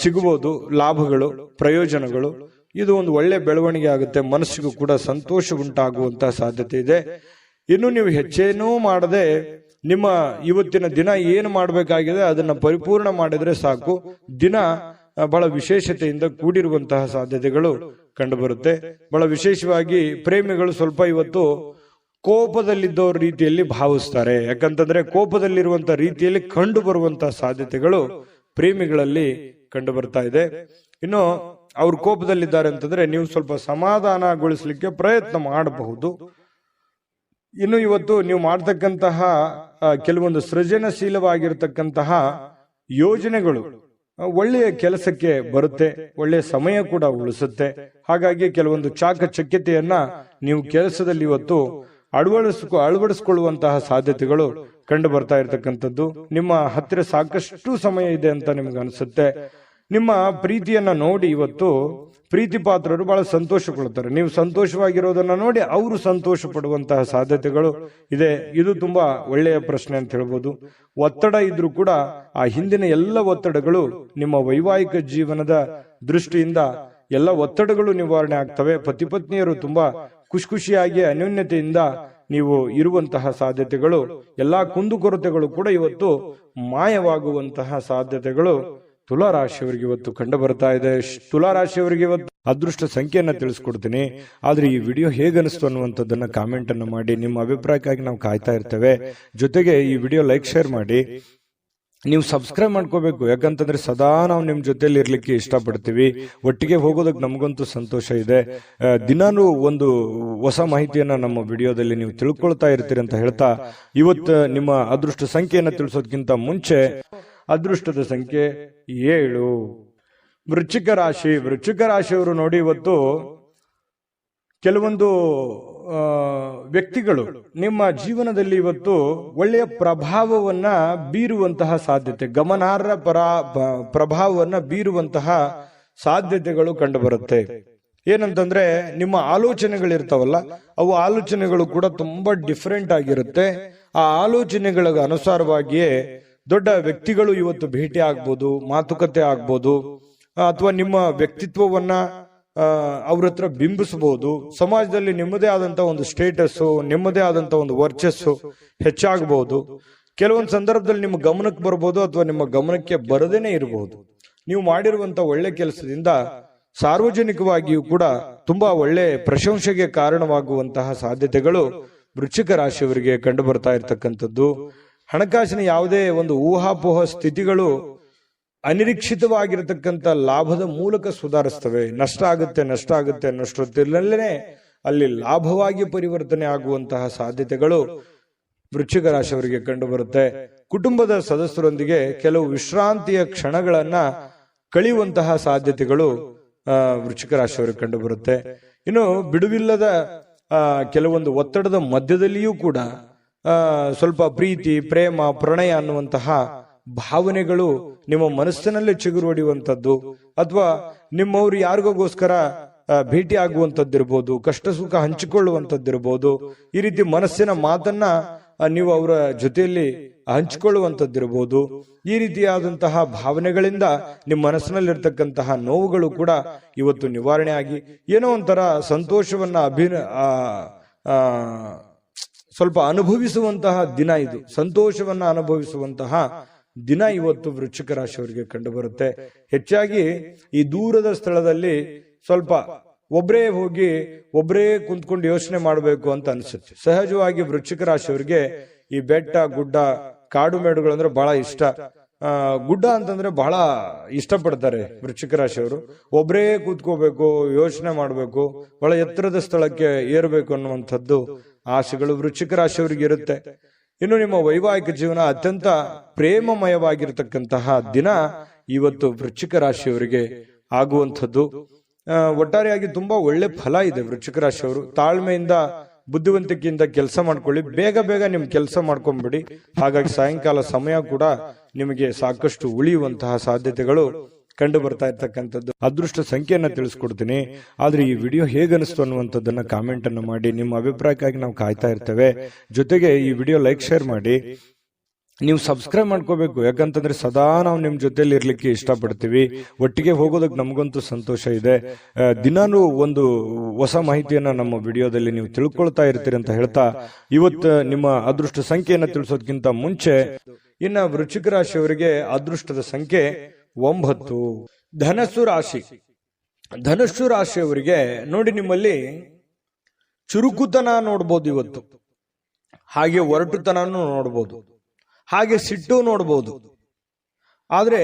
ಸಿಗಬಹುದು ಲಾಭಗಳು, ಪ್ರಯೋಜನಗಳು. ಇದು ಒಂದು ಒಳ್ಳೆ ಬೆಳವಣಿಗೆ ಆಗುತ್ತೆ. ಮನಸ್ಸಿಗೂ ಕೂಡ ಸಂತೋಷ ಉಂಟಾಗುವಂತಹ ಸಾಧ್ಯತೆ ಇದೆ. ಇನ್ನು ನೀವು ಹೆಚ್ಚೇನೂ ಮಾಡದೆ ನಿಮ್ಮ ಇವತ್ತಿನ ದಿನ ಏನು ಮಾಡಬೇಕಾಗಿದೆ ಅದನ್ನ ಪರಿಪೂರ್ಣ ಮಾಡಿದ್ರೆ ಸಾಕು. ದಿನ ಬಹಳ ವಿಶೇಷತೆಯಿಂದ ಕೂಡಿರುವಂತಹ ಸಾಧ್ಯತೆಗಳು ಕಂಡುಬರುತ್ತೆ. ಬಹಳ ವಿಶೇಷವಾಗಿ ಪ್ರೇಮಿಗಳು ಸ್ವಲ್ಪ ಇವತ್ತು ಕೋಪದಲ್ಲಿದ್ದವ್ರ ರೀತಿಯಲ್ಲಿ ಭಾವಿಸ್ತಾರೆ. ಯಾಕಂತಂದ್ರೆ ಕೋಪದಲ್ಲಿರುವಂತಹ ರೀತಿಯಲ್ಲಿ ಕಂಡು ಬರುವಂತಹ ಸಾಧ್ಯತೆಗಳು ಪ್ರೇಮಿಗಳಲ್ಲಿ ಕಂಡು ಬರ್ತಾ ಇದೆ. ಇನ್ನು ಅವ್ರು ಕೋಪದಲ್ಲಿದ್ದಾರೆ ಅಂತಂದ್ರೆ ನೀವು ಸ್ವಲ್ಪ ಸಮಾಧಾನಗೊಳಿಸ್ಲಿಕ್ಕೆ ಪ್ರಯತ್ನ ಮಾಡಬಹುದು. ಇನ್ನು ಇವತ್ತು ನೀವು ಮಾಡ್ತಕ್ಕಂತಹ ಕೆಲವೊಂದು ಸೃಜನಶೀಲವಾಗಿರ್ತಕ್ಕಂತಹ ಯೋಜನೆಗಳು ಒಳ್ಳೆಯ ಕೆಲಸಕ್ಕೆ ಬರುತ್ತೆ, ಒಳ್ಳೆಯ ಸಮಯ ಕೂಡ ಉಳಿಸುತ್ತೆ. ಹಾಗಾಗಿ ಕೆಲವೊಂದು ಚಾಕಚಕ್ಯತೆಯನ್ನ ನೀವು ಕೆಲಸದಲ್ಲಿ ಇವತ್ತು ಅಳವಡಿಸಿಕೊಳ್ಳುವಂತಹ ಸಾಧ್ಯತೆಗಳು ಕಂಡು ಬರ್ತಾ ಇರತಕ್ಕಂಥದ್ದು. ನಿಮ್ಮ ಹತ್ತಿರ ಸಾಕಷ್ಟು ಸಮಯ ಇದೆ ಅಂತ ನಿಮ್ಗೆ ಅನಿಸುತ್ತೆ. ನಿಮ್ಮ ಪ್ರೀತಿಯನ್ನ ನೋಡಿ ಇವತ್ತು ಪ್ರೀತಿ ಪಾತ್ರರು ಬಹಳ ಸಂತೋಷ ಕೊಡ್ತಾರೆ. ನೀವು ಸಂತೋಷವಾಗಿರೋದನ್ನ ನೋಡಿ ಅವರು ಸಂತೋಷ ಪಡುವಂತಹ ಸಾಧ್ಯತೆಗಳು ಇದೆ. ಇದು ತುಂಬಾ ಒಳ್ಳೆಯ ಪ್ರಶ್ನೆ ಅಂತ ಹೇಳ್ಬೋದು. ಒತ್ತಡ ಇದ್ರೂ ಕೂಡ ಆ ಹಿಂದಿನ ಎಲ್ಲ ಒತ್ತಡಗಳು ನಿಮ್ಮ ವೈವಾಹಿಕ ಜೀವನದ ದೃಷ್ಟಿಯಿಂದ ಎಲ್ಲ ಒತ್ತಡಗಳು ನಿವಾರಣೆ ಆಗ್ತವೆ. ಪತಿ ಪತ್ನಿಯರು ತುಂಬಾ ಖುಷಿಯಾಗಿ ಅನ್ಯೋನ್ಯತೆಯಿಂದ ನೀವು ಇರುವಂತಹ ಸಾಧ್ಯತೆಗಳು, ಎಲ್ಲಾ ಕುಂದುಕೊರತೆಗಳು ಕೂಡ ಇವತ್ತು ಮಾಯವಾಗುವಂತಹ ಸಾಧ್ಯತೆಗಳು ತುಲಾರಾಶಿಯವರಿಗೆ ಇವತ್ತು ಕಂಡು ಬರ್ತಾ ಇದೆ. ತುಲಾರಾಶಿಯವರಿಗೆ ಇವತ್ತು ಅದೃಷ್ಟ ಸಂಖ್ಯೆಯನ್ನ ತಿಳಿಸ್ಕೊಡ್ತೀನಿ. ಆದ್ರೆ ಈ ವಿಡಿಯೋ ಹೇಗನಿಸ್ತು ಅನ್ನುವಂಥದ್ದನ್ನ ಕಾಮೆಂಟ್ ಅನ್ನು ಮಾಡಿ. ನಿಮ್ಮ ಅಭಿಪ್ರಾಯಕ್ಕಾಗಿ ನಾವು ಕಾಯ್ತಾ ಇರ್ತೇವೆ. ಜೊತೆಗೆ ಈ ವಿಡಿಯೋ ಲೈಕ್, ಶೇರ್ ಮಾಡಿ. ನೀವು ಸಬ್ಸ್ಕ್ರೈಬ್ ಮಾಡ್ಕೋಬೇಕು, ಯಾಕಂತಂದ್ರೆ ಸದಾ ನಾವು ನಿಮ್ ಜೊತೆಲಿ ಇರ್ಲಿಕ್ಕೆ ಇಷ್ಟಪಡ್ತೀವಿ. ಒಟ್ಟಿಗೆ ಹೋಗೋದಕ್ಕೆ ನಮಗಂತೂ ಸಂತೋಷ ಇದೆ. ದಿನಾನು ಒಂದು ಹೊಸ ಮಾಹಿತಿಯನ್ನ ನಮ್ಮ ವಿಡಿಯೋದಲ್ಲಿ ನೀವು ತಿಳ್ಕೊಳ್ತಾ ಇರ್ತೀರಿ ಅಂತ ಹೇಳ್ತಾ, ಇವತ್ತು ನಿಮ್ಮ ಅದೃಷ್ಟ ಸಂಖ್ಯೆಯನ್ನ ತಿಳಿಸೋದಕ್ಕಿಂತ ಮುಂಚೆ ಅದೃಷ್ಟದ ಸಂಖ್ಯೆ 7. ವೃಶ್ಚಿಕ ರಾಶಿ. ವೃಶ್ಚಿಕ ರಾಶಿಯವರು ನೋಡಿ, ಇವತ್ತು ಕೆಲವೊಂದು ವ್ಯಕ್ತಿಗಳು ನಿಮ್ಮ ಜೀವನದಲ್ಲಿ ಇವತ್ತು ಒಳ್ಳೆಯ ಪ್ರಭಾವವನ್ನ ಬೀರುವಂತಹ ಸಾಧ್ಯತೆ, ಗಮನಾರ್ಹ ಪ್ರಭಾವವನ್ನ ಬೀರುವಂತಹ ಸಾಧ್ಯತೆಗಳು ಕಂಡುಬರುತ್ತೆ. ಏನಂತಂದ್ರೆ, ನಿಮ್ಮ ಆಲೋಚನೆಗಳಿರ್ತಾವಲ್ಲ, ಅವು ಆಲೋಚನೆಗಳು ಕೂಡ ತುಂಬಾ ಡಿಫರೆಂಟ್ ಆಗಿರುತ್ತೆ. ಆ ಆಲೋಚನೆಗಳ ಅನುಸಾರವಾಗಿಯೇ ದೊಡ್ಡ ವ್ಯಕ್ತಿಗಳು ಇವತ್ತು ಭೇಟಿ ಆಗ್ಬೋದು, ಮಾತುಕತೆ ಆಗ್ಬೋದು, ಅಥವಾ ನಿಮ್ಮ ವ್ಯಕ್ತಿತ್ವವನ್ನ ಅವ್ರ ಹತ್ರ ಬಿಂಬಿಸಬಹುದು. ಸಮಾಜದಲ್ಲಿ ನಿಮ್ಮದೇ ಆದಂತಹ ಒಂದು ಸ್ಟೇಟಸ್, ನಿಮ್ಮದೇ ಆದಂತಹ ಒಂದು ವರ್ಚಸ್ಸು ಹೆಚ್ಚಾಗಬಹುದು. ಕೆಲವೊಂದು ಸಂದರ್ಭದಲ್ಲಿ ನಿಮ್ಮ ಗಮನಕ್ಕೆ ಬರಬಹುದು, ಅಥವಾ ನಿಮ್ಮ ಗಮನಕ್ಕೆ ಬರದೇನೆ ಇರಬಹುದು. ನೀವು ಮಾಡಿರುವಂತ ಒಳ್ಳೆ ಕೆಲಸದಿಂದ ಸಾರ್ವಜನಿಕವಾಗಿಯೂ ಕೂಡ ತುಂಬಾ ಒಳ್ಳೆ ಪ್ರಶಂಸೆಗೆ ಕಾರಣವಾಗುವಂತಹ ಸಾಧ್ಯತೆಗಳು ವೃಶ್ಚಿಕ ರಾಶಿಯವರಿಗೆ ಕಂಡು ಬರ್ತಾ ಇರತಕ್ಕಂಥದ್ದು. ಹಣಕಾಸಿನ ಯಾವುದೇ ಒಂದು ಊಹಾಪೋಹ ಸ್ಥಿತಿಗಳು ಅನಿರೀಕ್ಷಿತವಾಗಿರತಕ್ಕಂಥ ಲಾಭದ ಮೂಲಕ ಸುಧಾರಿಸ್ತವೆ. ನಷ್ಟ ಆಗುತ್ತೆ ಅನ್ನೋಷ್ಟೊತ್ತಿನಲ್ಲೇ ಅಲ್ಲಿ ಲಾಭವಾಗಿ ಪರಿವರ್ತನೆ ಆಗುವಂತಹ ಸಾಧ್ಯತೆಗಳು ವೃಶ್ಚಿಕ ರಾಶಿಯವರಿಗೆ ಕಂಡು ಬರುತ್ತೆ. ಕುಟುಂಬದ ಸದಸ್ಯರೊಂದಿಗೆ ಕೆಲವು ವಿಶ್ರಾಂತಿಯ ಕ್ಷಣಗಳನ್ನ ಕಳೆಯುವಂತಹ ಸಾಧ್ಯತೆಗಳು ವೃಶ್ಚಿಕ ರಾಶಿಯವರಿಗೆ ಕಂಡು ಬರುತ್ತೆ. ಇನ್ನು ಬಿಡುವಿಲ್ಲದ ಕೆಲವೊಂದು ಒತ್ತಡದ ಮಧ್ಯದಲ್ಲಿಯೂ ಕೂಡ ಸ್ವಲ್ಪ ಪ್ರೀತಿ, ಪ್ರೇಮ, ಪ್ರಣಯ ಅನ್ನುವಂತಹ ಭಾವನೆಗಳು ನಿಮ್ಮ ಮನಸ್ಸಿನಲ್ಲೇ ಚಿಗುರು ಹೊಡೆಯುವಂಥದ್ದು, ಅಥವಾ ನಿಮ್ಮವ್ರು ಯಾರಿಗೋಸ್ಕರ ಭೇಟಿ ಆಗುವಂಥದ್ದಿರ್ಬೋದು, ಕಷ್ಟ ಸುಖ ಹಂಚಿಕೊಳ್ಳುವಂಥದ್ದಿರ್ಬೋದು. ಈ ರೀತಿ ಮನಸ್ಸಿನ ಮಾತನ್ನ ನೀವು ಅವರ ಜೊತೆಯಲ್ಲಿ ಹಂಚಿಕೊಳ್ಳುವಂಥದ್ದಿರ್ಬೋದು. ಈ ರೀತಿಯಾದಂತಹ ಭಾವನೆಗಳಿಂದ ನಿಮ್ಮ ಮನಸ್ಸಿನಲ್ಲಿರ್ತಕ್ಕಂತಹ ನೋವುಗಳು ಕೂಡ ಇವತ್ತು ನಿವಾರಣೆ ಆಗಿ ಏನೋ ಒಂಥರ ಸಂತೋಷವನ್ನ ಸ್ವಲ್ಪ ಅನುಭವಿಸುವಂತಹ ದಿನ ಇದು. ಸಂತೋಷವನ್ನ ಅನುಭವಿಸುವಂತಹ ದಿನ ಇವತ್ತು ವೃಶ್ಚಿಕ ರಾಶಿಯವರಿಗೆ ಕಂಡು ಬರುತ್ತೆ. ಹೆಚ್ಚಾಗಿ ಈ ದೂರದ ಸ್ಥಳದಲ್ಲಿ ಸ್ವಲ್ಪ ಒಬ್ಬರೇ ಹೋಗಿ ಒಬ್ಬರೇ ಕುಂತ್ಕೊಂಡು ಯೋಚನೆ ಮಾಡಬೇಕು ಅಂತ ಅನ್ಸುತ್ತೆ. ಸಹಜವಾಗಿ ವೃಶ್ಚಿಕ ರಾಶಿಯವರಿಗೆ ಈ ಬೆಟ್ಟ, ಗುಡ್ಡ, ಕಾಡು ಮೇಡುಗಳಂದ್ರೆ ಬಹಳ ಇಷ್ಟ. ಗುಡ್ಡ ಅಂತಂದ್ರೆ ಬಹಳ ಇಷ್ಟಪಡ್ತಾರೆ ವೃಶ್ಚಿಕ ರಾಶಿಯವರು. ಒಬ್ಬರೇ ಕೂತ್ಕೋಬೇಕು, ಯೋಚನೆ ಮಾಡಬೇಕು, ಬಹಳ ಎತ್ತರದ ಸ್ಥಳಕ್ಕೆ ಏರಬೇಕು ಅನ್ನುವಂಥದ್ದು ಆಸೆಗಳು ವೃಶ್ಚಿಕ ರಾಶಿಯವರಿಗೆ ಇರುತ್ತೆ. ಇನ್ನು ನಿಮ್ಮ ವೈವಾಹಿಕ ಜೀವನ ಅತ್ಯಂತ ಪ್ರೇಮಮಯವಾಗಿರ್ತಕ್ಕಂತಹ ದಿನ ಇವತ್ತು ವೃಶ್ಚಿಕ ರಾಶಿಯವರಿಗೆ ಆಗುವಂಥದ್ದು. ಒಟ್ಟಾರೆಯಾಗಿ ತುಂಬಾ ಒಳ್ಳೆ ಫಲ ಇದೆ ವೃಶ್ಚಿಕ ರಾಶಿಯವರು. ತಾಳ್ಮೆಯಿಂದ, ಬುದ್ಧಿವಂತಿಕೆಯಿಂದ ಕೆಲಸ ಮಾಡ್ಕೊಳ್ಳಿ. ಬೇಗ ನಿಮ್ ಕೆಲಸ ಮಾಡ್ಕೊಂಡ್ಬಿಡಿ. ಹಾಗಾಗಿ ಸಾಯಂಕಾಲ ಸಮಯ ಕೂಡ ನಿಮಗೆ ಸಾಕಷ್ಟು ಉಳಿಯುವಂತಹ ಸಾಧ್ಯತೆಗಳು ಕಂಡು ಬರ್ತಾ ಇರ್ತಕ್ಕಂಥದ್ದು. ಅದೃಷ್ಟ ಸಂಖ್ಯೆಯನ್ನ ತಿಳಿಸ್ಕೊಡ್ತೀನಿ. ಆದ್ರೆ ಈ ವಿಡಿಯೋ ಹೇಗನಿಸ್ತು ಅನ್ನುವಂಥದ್ದನ್ನ ಕಾಮೆಂಟ್ ಅನ್ನು ಮಾಡಿ. ನಿಮ್ಮ ಅಭಿಪ್ರಾಯಕ್ಕಾಗಿ ನಾವು ಕಾಯ್ತಾ ಇರ್ತೇವೆ. ಜೊತೆಗೆ ಈ ವಿಡಿಯೋ ಲೈಕ್, ಶೇರ್ ಮಾಡಿ. ನೀವು ಸಬ್ಸ್ಕ್ರೈಬ್ ಮಾಡ್ಕೋಬೇಕು, ಯಾಕಂತಂದ್ರೆ ಸದಾ ನಾವು ನಿಮ್ ಜೊತೆಲಿ ಇರ್ಲಿಕ್ಕೆ ಇಷ್ಟಪಡ್ತೀವಿ. ಒಟ್ಟಿಗೆ ಹೋಗೋದಕ್ಕೆ ನಮಗಂತೂ ಸಂತೋಷ ಇದೆ. ದಿನಾನು ಒಂದು ಹೊಸ ಮಾಹಿತಿಯನ್ನ ನಮ್ಮ ವಿಡಿಯೋದಲ್ಲಿ ನೀವು ತಿಳ್ಕೊಳ್ತಾ ಇರ್ತೀರಿ ಅಂತ ಹೇಳ್ತಾ, ಇವತ್ತು ನಿಮ್ಮ ಅದೃಷ್ಟ ಸಂಖ್ಯೆಯನ್ನ ತಿಳಿಸೋದಕ್ಕಿಂತ ಮುಂಚೆ ಇನ್ನ ವೃಶ್ಚಿಕ ರಾಶಿಯವರಿಗೆ ಅದೃಷ್ಟದ ಸಂಖ್ಯೆ 9. ಧನಸ್ಸು ರಾಶಿ. ಧನಸ್ಸು ರಾಶಿಯವರಿಗೆ ನೋಡಿ, ನಿಮ್ಮಲ್ಲಿ ಚುರುಕುತನ ನೋಡ್ಬೋದು ಇವತ್ತು, ಹಾಗೆ ಒರಟುತನೂ ನೋಡ್ಬೋದು, ಹಾಗೆ ಸಿಟ್ಟು ನೋಡ್ಬೋದು. ಆದ್ರೆ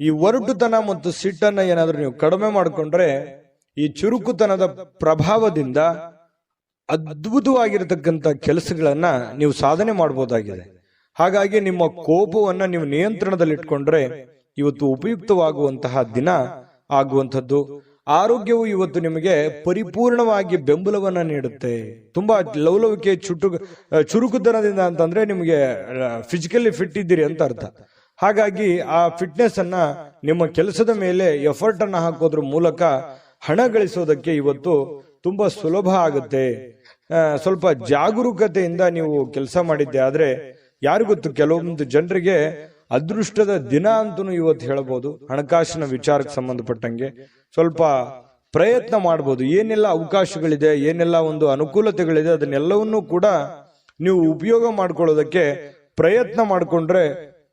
ಈ ಒರಟುತನ ಮತ್ತು ಸಿಟ್ಟನ್ನ ಏನಾದ್ರೂ ನೀವು ಕಡಿಮೆ ಮಾಡಿಕೊಂಡ್ರೆ ಈ ಚುರುಕುತನದ ಪ್ರಭಾವದಿಂದ ಅದ್ಭುತವಾಗಿರತಕ್ಕಂಥ ಕೆಲಸಗಳನ್ನ ನೀವು ಸಾಧನೆ ಮಾಡಬಹುದಾಗಿದೆ. ಹಾಗಾಗಿ ನಿಮ್ಮ ಕೋಪವನ್ನ ನೀವು ನಿಯಂತ್ರಣದಲ್ಲಿಟ್ಕೊಂಡ್ರೆ ಇವತ್ತು ಉಪಯುಕ್ತವಾಗುವಂತಹ ದಿನ ಆಗುವಂಥದ್ದು. ಆರೋಗ್ಯವು ಇವತ್ತು ನಿಮಗೆ ಪರಿಪೂರ್ಣವಾಗಿ ಬೆಂಬಲವನ್ನ ನೀಡುತ್ತೆ. ತುಂಬಾ ಲವಲವಿಕೆ, ಚುರುಕುತನದಿಂದ ಅಂತಂದ್ರೆ ನಿಮಗೆ ಫಿಸಿಕಲಿ ಫಿಟ್ ಇದ್ದೀರಿ ಅಂತ ಅರ್ಥ. ಹಾಗಾಗಿ ಆ ಫಿಟ್ನೆಸ್ ಅನ್ನ ನಿಮ್ಮ ಕೆಲಸದ ಮೇಲೆ ಎಫರ್ಟ್ ಅನ್ನ ಹಾಕೋದ್ರ ಮೂಲಕ ಹಣ ಗಳಿಸೋದಕ್ಕೆ ಇವತ್ತು ತುಂಬಾ ಸುಲಭ ಆಗುತ್ತೆ. ಸ್ವಲ್ಪ ಜಾಗರೂಕತೆಯಿಂದ ನೀವು ಕೆಲಸ ಮಾಡಿದ್ದೆ ಆದ್ರೆ ಯಾರಿಗೊತ್ತು, ಕೆಲವೊಂದು ಜನರಿಗೆ ಅದೃಷ್ಟದ ದಿನ ಅಂತೂ ಇವತ್ತು ಹೇಳಬಹುದು. ಹಣಕಾಸಿನ ವಿಚಾರಕ್ಕೆ ಸಂಬಂಧಪಟ್ಟಂಗೆ ಸ್ವಲ್ಪ ಪ್ರಯತ್ನ ಮಾಡಬಹುದು. ಏನೆಲ್ಲ ಅವಕಾಶಗಳಿದೆ, ಏನೆಲ್ಲ ಒಂದು ಅನುಕೂಲತೆಗಳಿದೆ, ಅದನ್ನೆಲ್ಲವನ್ನೂ ಕೂಡ ನೀವು ಉಪಯೋಗ ಮಾಡ್ಕೊಳ್ಳೋದಕ್ಕೆ ಪ್ರಯತ್ನ ಮಾಡಿಕೊಂಡ್ರೆ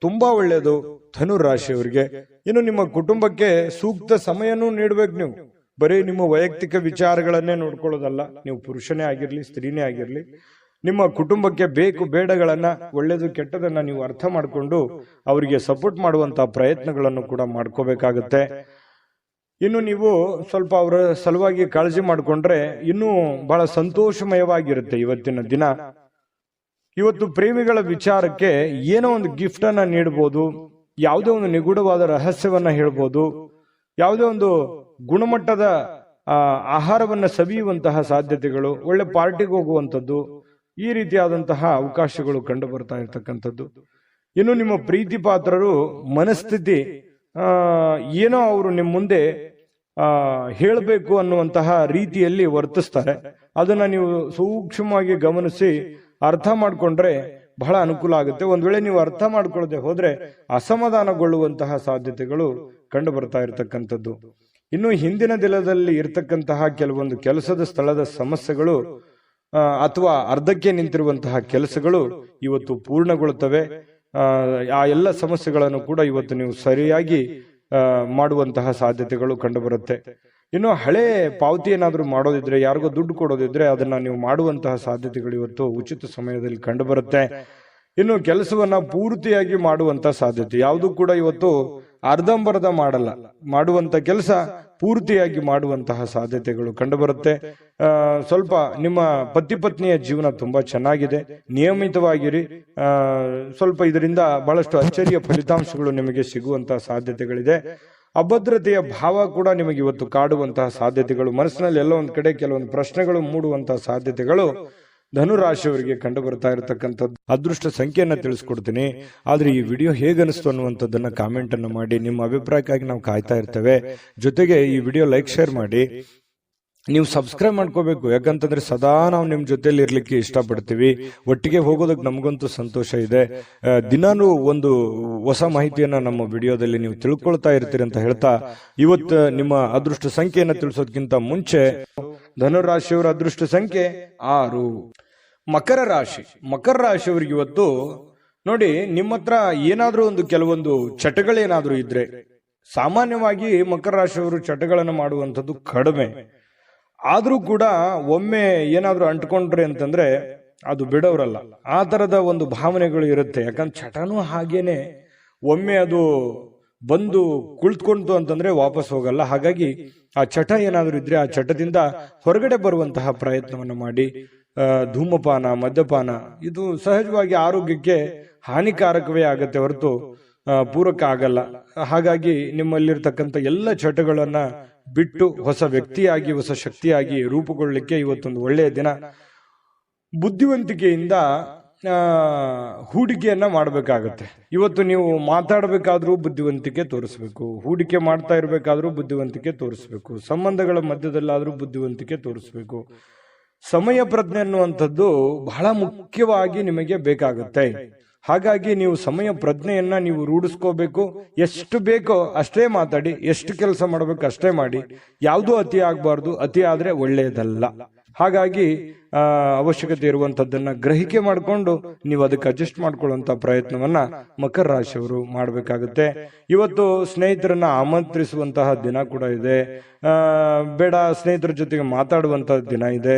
ತುಂಬಾ ಒಳ್ಳೆಯದು ಧನುರಾಶಿಯವರಿಗೆ. ಇನ್ನು ನಿಮ್ಮ ಕುಟುಂಬಕ್ಕೆ ಸೂಕ್ತ ಸಮಯನೂ ನೀಡಬೇಕು. ನೀವು ಬರೀ ನಿಮ್ಮ ವೈಯಕ್ತಿಕ ವಿಚಾರಗಳನ್ನೇ ನೋಡ್ಕೊಳ್ಳೋದಲ್ಲ. ನೀವು ಪುರುಷನೇ ಆಗಿರ್ಲಿ, ಸ್ತ್ರೀನೇ ಆಗಿರ್ಲಿ, ನಿಮ್ಮ ಕುಟುಂಬಕ್ಕೆ ಬೇಕು ಬೇಡಗಳನ್ನ, ಒಳ್ಳೇದು ಕೆಟ್ಟದನ್ನ ನೀವು ಅರ್ಥ ಮಾಡಿಕೊಂಡು ಅವರಿಗೆ ಸಪೋರ್ಟ್ ಮಾಡುವಂತಹ ಪ್ರಯತ್ನಗಳನ್ನು ಕೂಡ ಮಾಡ್ಕೋಬೇಕಾಗತ್ತೆ. ಇನ್ನು ನೀವು ಸ್ವಲ್ಪ ಅವರ ಸಲುವಾಗಿ ಕಾಳಜಿ ಮಾಡಿಕೊಂಡ್ರೆ ಇನ್ನೂ ಬಹಳ ಸಂತೋಷಮಯವಾಗಿರುತ್ತೆ ಇವತ್ತಿನ ದಿನ. ಇವತ್ತು ಪ್ರೇಮಿಗಳ ವಿಚಾರಕ್ಕೆ ಏನೋ ಒಂದು ಗಿಫ್ಟ್ ಅನ್ನ ನೀಡಬಹುದು, ಯಾವುದೇ ಒಂದು ನಿಗೂಢವಾದ ರಹಸ್ಯವನ್ನ ಹೇಳ್ಬೋದು, ಯಾವುದೇ ಒಂದು ಗುಣಮಟ್ಟದ ಆಹಾರವನ್ನ ಸವಿಯುವಂತಹ ಸಾಧ್ಯತೆಗಳು, ಒಳ್ಳೆ ಪಾರ್ಟಿಗೆ ಹೋಗುವಂಥದ್ದು, ಈ ರೀತಿಯಾದಂತಹ ಅವಕಾಶಗಳು ಕಂಡು ಬರ್ತಾ ಇರ್ತಕ್ಕಂಥದ್ದು. ಇನ್ನು ನಿಮ್ಮ ಪ್ರೀತಿ ಪಾತ್ರರು ಮನಸ್ಥಿತಿ ಏನೋ ಅವರು ನಿಮ್ಮ ಮುಂದೆ ಹೇಳಬೇಕು ಅನ್ನುವಂತಹ ರೀತಿಯಲ್ಲಿ ವರ್ತಿಸ್ತಾರೆ. ಅದನ್ನ ನೀವು ಸೂಕ್ಷ್ಮವಾಗಿ ಗಮನಿಸಿ ಅರ್ಥ ಮಾಡ್ಕೊಂಡ್ರೆ ಬಹಳ ಅನುಕೂಲ ಆಗುತ್ತೆ. ಒಂದ್ ವೇಳೆ ನೀವು ಅರ್ಥ ಮಾಡ್ಕೊಳ್ಳದೆ ಹೋದ್ರೆ ಅಸಮಾಧಾನಗೊಳ್ಳುವಂತಹ ಸಾಧ್ಯತೆಗಳು ಕಂಡು ಬರ್ತಾ ಇರತಕ್ಕಂಥದ್ದು. ಇನ್ನು ಹಿಂದಿನ ದಿನದಲ್ಲಿ ಇರತಕ್ಕಂತಹ ಕೆಲವೊಂದು ಕೆಲಸದ ಸ್ಥಳದ ಸಮಸ್ಯೆಗಳು ಅಥವಾ ಅರ್ಧಕ್ಕೆ ನಿಂತಿರುವಂತಹ ಕೆಲಸಗಳು ಇವತ್ತು ಪೂರ್ಣಗೊಳ್ಳುತ್ತವೆ. ಆ ಎಲ್ಲ ಸಮಸ್ಯೆಗಳನ್ನು ಕೂಡ ಇವತ್ತು ನೀವು ಸರಿಯಾಗಿ ಮಾಡುವಂತಹ ಸಾಧ್ಯತೆಗಳು ಕಂಡು ಬರುತ್ತೆ. ಇನ್ನು ಹಳೆ ಪಾವತಿ ಏನಾದ್ರೂ ಮಾಡೋದಿದ್ರೆ, ಯಾರಿಗೋ ದುಡ್ಡು ಕೊಡೋದಿದ್ರೆ ಅದನ್ನ ನೀವು ಮಾಡುವಂತಹ ಸಾಧ್ಯತೆಗಳು ಇವತ್ತು ಉಚಿತ ಸಮಯದಲ್ಲಿ ಕಂಡು ಬರುತ್ತೆ. ಇನ್ನು ಕೆಲಸವನ್ನ ಪೂರ್ತಿಯಾಗಿ ಮಾಡುವಂತ ಸಾಧ್ಯತೆ, ಯಾವುದು ಕೂಡ ಇವತ್ತು ಅರ್ಧಂಬರ್ಧ ಮಾಡಲ್ಲ, ಮಾಡುವಂತ ಕೆಲಸ ಪೂರ್ತಿಯಾಗಿ ಮಾಡುವಂತಹ ಸಾಧ್ಯತೆಗಳು ಕಂಡು ಬರುತ್ತೆ. ಸ್ವಲ್ಪ ನಿಮ್ಮ ಪತಿ ಪತ್ನಿಯ ಜೀವನ ತುಂಬಾ ಚೆನ್ನಾಗಿದೆ, ನಿಯಮಿತವಾಗಿರಿ. ಸ್ವಲ್ಪ ಇದರಿಂದ ಬಹಳಷ್ಟು ಅಚ್ಚರಿಯ ಫಲಿತಾಂಶಗಳು ನಿಮಗೆ ಸಿಗುವಂತಹ ಸಾಧ್ಯತೆಗಳಿದೆ. ಅಭದ್ರತೆಯ ಭಾವ ಕೂಡ ನಿಮಗೆ ಇವತ್ತು ಕಾಡುವಂತಹ ಸಾಧ್ಯತೆಗಳು, ಮನಸ್ಸಿನಲ್ಲಿ ಎಲ್ಲ ಒಂದ್ ಕಡೆ ಕೆಲವೊಂದು ಪ್ರಶ್ನೆಗಳು ಮೂಡುವಂತಹ ಸಾಧ್ಯತೆಗಳು ಧನುರಾಶಿಯವರಿಗೆ ಕಂಡು ಬರ್ತಾ ಇರತಕ್ಕಂಥದ್ದು. ಅದೃಷ್ಟ ಸಂಖ್ಯೆಯನ್ನ ತಿಳಿಸ್ಕೊಡ್ತೀನಿ, ಆದ್ರೆ ಈ ವಿಡಿಯೋ ಹೇಗನಿಸ್ತು ಅನ್ನುವಂಥದ್ದನ್ನ ಕಾಮೆಂಟ್ ಅನ್ನು ಮಾಡಿ. ನಿಮ್ಮ ಅಭಿಪ್ರಾಯಕ್ಕಾಗಿ ನಾವು ಕಾಯ್ತಾ ಇರ್ತೇವೆ. ಜೊತೆಗೆ ಈ ವಿಡಿಯೋ ಲೈಕ್, ಶೇರ್ ಮಾಡಿ. ನೀವು ಸಬ್ಸ್ಕ್ರೈಬ್ ಮಾಡ್ಕೋಬೇಕು, ಯಾಕಂತಂದ್ರೆ ಸದಾ ನಾವು ನಿಮ್ ಜೊತೆಲಿ ಇರ್ಲಿಕ್ಕೆ ಇಷ್ಟಪಡ್ತೀವಿ. ಒಟ್ಟಿಗೆ ಹೋಗೋದಕ್ಕೆ ನಮಗಂತೂ ಸಂತೋಷ ಇದೆ. ದಿನಾನು ಒಂದು ಹೊಸ ಮಾಹಿತಿಯನ್ನ ನಮ್ಮ ವಿಡಿಯೋದಲ್ಲಿ ನೀವು ತಿಳ್ಕೊಳ್ತಾ ಇರ್ತೀರಿ ಅಂತ ಹೇಳ್ತಾ, ಇವತ್ತು ನಿಮ್ಮ ಅದೃಷ್ಟ ಸಂಖ್ಯೆಯನ್ನ ತಿಳಿಸೋದಕ್ಕಿಂತ ಮುಂಚೆ ಧನುರಾಶಿಯವರ ಅದೃಷ್ಟ ಸಂಖ್ಯೆ 6. ಮಕರ ರಾಶಿ. ಮಕರ ರಾಶಿಯವರಿಗೆ ಇವತ್ತು ನೋಡಿ, ನಿಮ್ಮ ಹತ್ರ ಏನಾದ್ರೂ ಒಂದು ಕೆಲವೊಂದು ಚಟಗಳೇನಾದ್ರೂ ಇದ್ರೆ, ಸಾಮಾನ್ಯವಾಗಿ ಮಕರ ರಾಶಿಯವರು ಚಟಗಳನ್ನು ಮಾಡುವಂಥದ್ದು ಕಡಿಮೆ. ಆದ್ರೂ ಕೂಡ ಒಮ್ಮೆ ಏನಾದ್ರೂ ಅಂಟ್ಕೊಂಡ್ರೆ ಅಂತಂದ್ರೆ ಅದು ಬಿಡೋರಲ್ಲ. ಆ ತರದ ಒಂದು ಭಾವನೆಗಳು ಇರುತ್ತೆ. ಯಾಕಂದ್ರೆ ಚಟನೂ ಹಾಗೇನೆ, ಒಮ್ಮೆ ಅದು ಬಂದು ಕುಳಿತುಕೊಂತು ಅಂತಂದ್ರೆ ವಾಪಸ್ ಹೋಗಲ್ಲ. ಹಾಗಾಗಿ ಆ ಚಟ ಏನಾದ್ರೂ ಇದ್ರೆ ಆ ಚಟದಿಂದ ಹೊರಗಡೆ ಬರುವಂತಹ ಪ್ರಯತ್ನವನ್ನು ಮಾಡಿ. ಧೂಮಪಾನ, ಮದ್ಯಪಾನ ಇದು ಸಹಜವಾಗಿ ಆರೋಗ್ಯಕ್ಕೆ ಹಾನಿಕಾರಕವೇ ಆಗತ್ತೆ ಹೊರತು ಪೂರಕ ಆಗಲ್ಲ. ಹಾಗಾಗಿ ನಿಮ್ಮಲ್ಲಿರ್ತಕ್ಕಂಥ ಎಲ್ಲ ಚಟಗಳನ್ನ ಬಿಟ್ಟು ಹೊಸ ವ್ಯಕ್ತಿಯಾಗಿ, ಹೊಸ ಶಕ್ತಿಯಾಗಿ ರೂಪುಗೊಳ್ಳಲಿಕ್ಕೆ ಇವತ್ತೊಂದು ಒಳ್ಳೆಯ ದಿನ. ಬುದ್ಧಿವಂತಿಕೆಯಿಂದ ಹೂಡಿಕೆಯನ್ನ ಮಾಡಬೇಕಾಗತ್ತೆ. ಇವತ್ತು ನೀವು ಮಾತಾಡಬೇಕಾದ್ರೂ ಬುದ್ಧಿವಂತಿಕೆ ತೋರಿಸ್ಬೇಕು, ಹೂಡಿಕೆ ಮಾಡ್ತಾ ಇರಬೇಕಾದ್ರೂ ಬುದ್ಧಿವಂತಿಕೆ ತೋರಿಸ್ಬೇಕು, ಸಂಬಂಧಗಳ ಮಧ್ಯದಲ್ಲಾದ್ರೂ ಬುದ್ಧಿವಂತಿಕೆ ತೋರಿಸ್ಬೇಕು. ಸಮಯ ಪ್ರಜ್ಞೆ ಅನ್ನುವಂಥದ್ದು ಬಹಳ ಮುಖ್ಯವಾಗಿ ನಿಮಗೆ ಬೇಕಾಗುತ್ತೆ. ಹಾಗಾಗಿ ನೀವು ಸಮಯ ಪ್ರಜ್ಞೆಯನ್ನ ನೀವು ರೂಢಿಸ್ಕೋಬೇಕು. ಎಷ್ಟು ಬೇಕೋ ಅಷ್ಟೇ ಮಾತಾಡಿ, ಎಷ್ಟು ಕೆಲಸ ಮಾಡಬೇಕು ಅಷ್ಟೇ ಮಾಡಿ. ಯಾವುದೂ ಅತಿ ಆಗಬಾರ್ದು, ಅತಿ ಆದ್ರೆ ಒಳ್ಳೆಯದಲ್ಲ. ಹಾಗಾಗಿ ಅವಶ್ಯಕತೆ ಇರುವಂತದ್ದನ್ನ ಗ್ರಹಿಕೆ ಮಾಡಿಕೊಂಡು ನೀವು ಅದಕ್ಕೆ ಅಡ್ಜಸ್ಟ್ ಮಾಡ್ಕೊಳ್ಳುವಂತ ಪ್ರಯತ್ನವನ್ನ ಮಕರ ರಾಶಿಯವರು ಮಾಡಬೇಕಾಗುತ್ತೆ. ಇವತ್ತು ಸ್ನೇಹಿತರನ್ನ ಆಮಂತ್ರಿಸುವಂತಹ ದಿನ ಕೂಡ ಇದೆ. ಬೇಡ ಸ್ನೇಹಿತರ ಜೊತೆಗೆ ಮಾತಾಡುವಂತಹ ದಿನ ಇದೆ.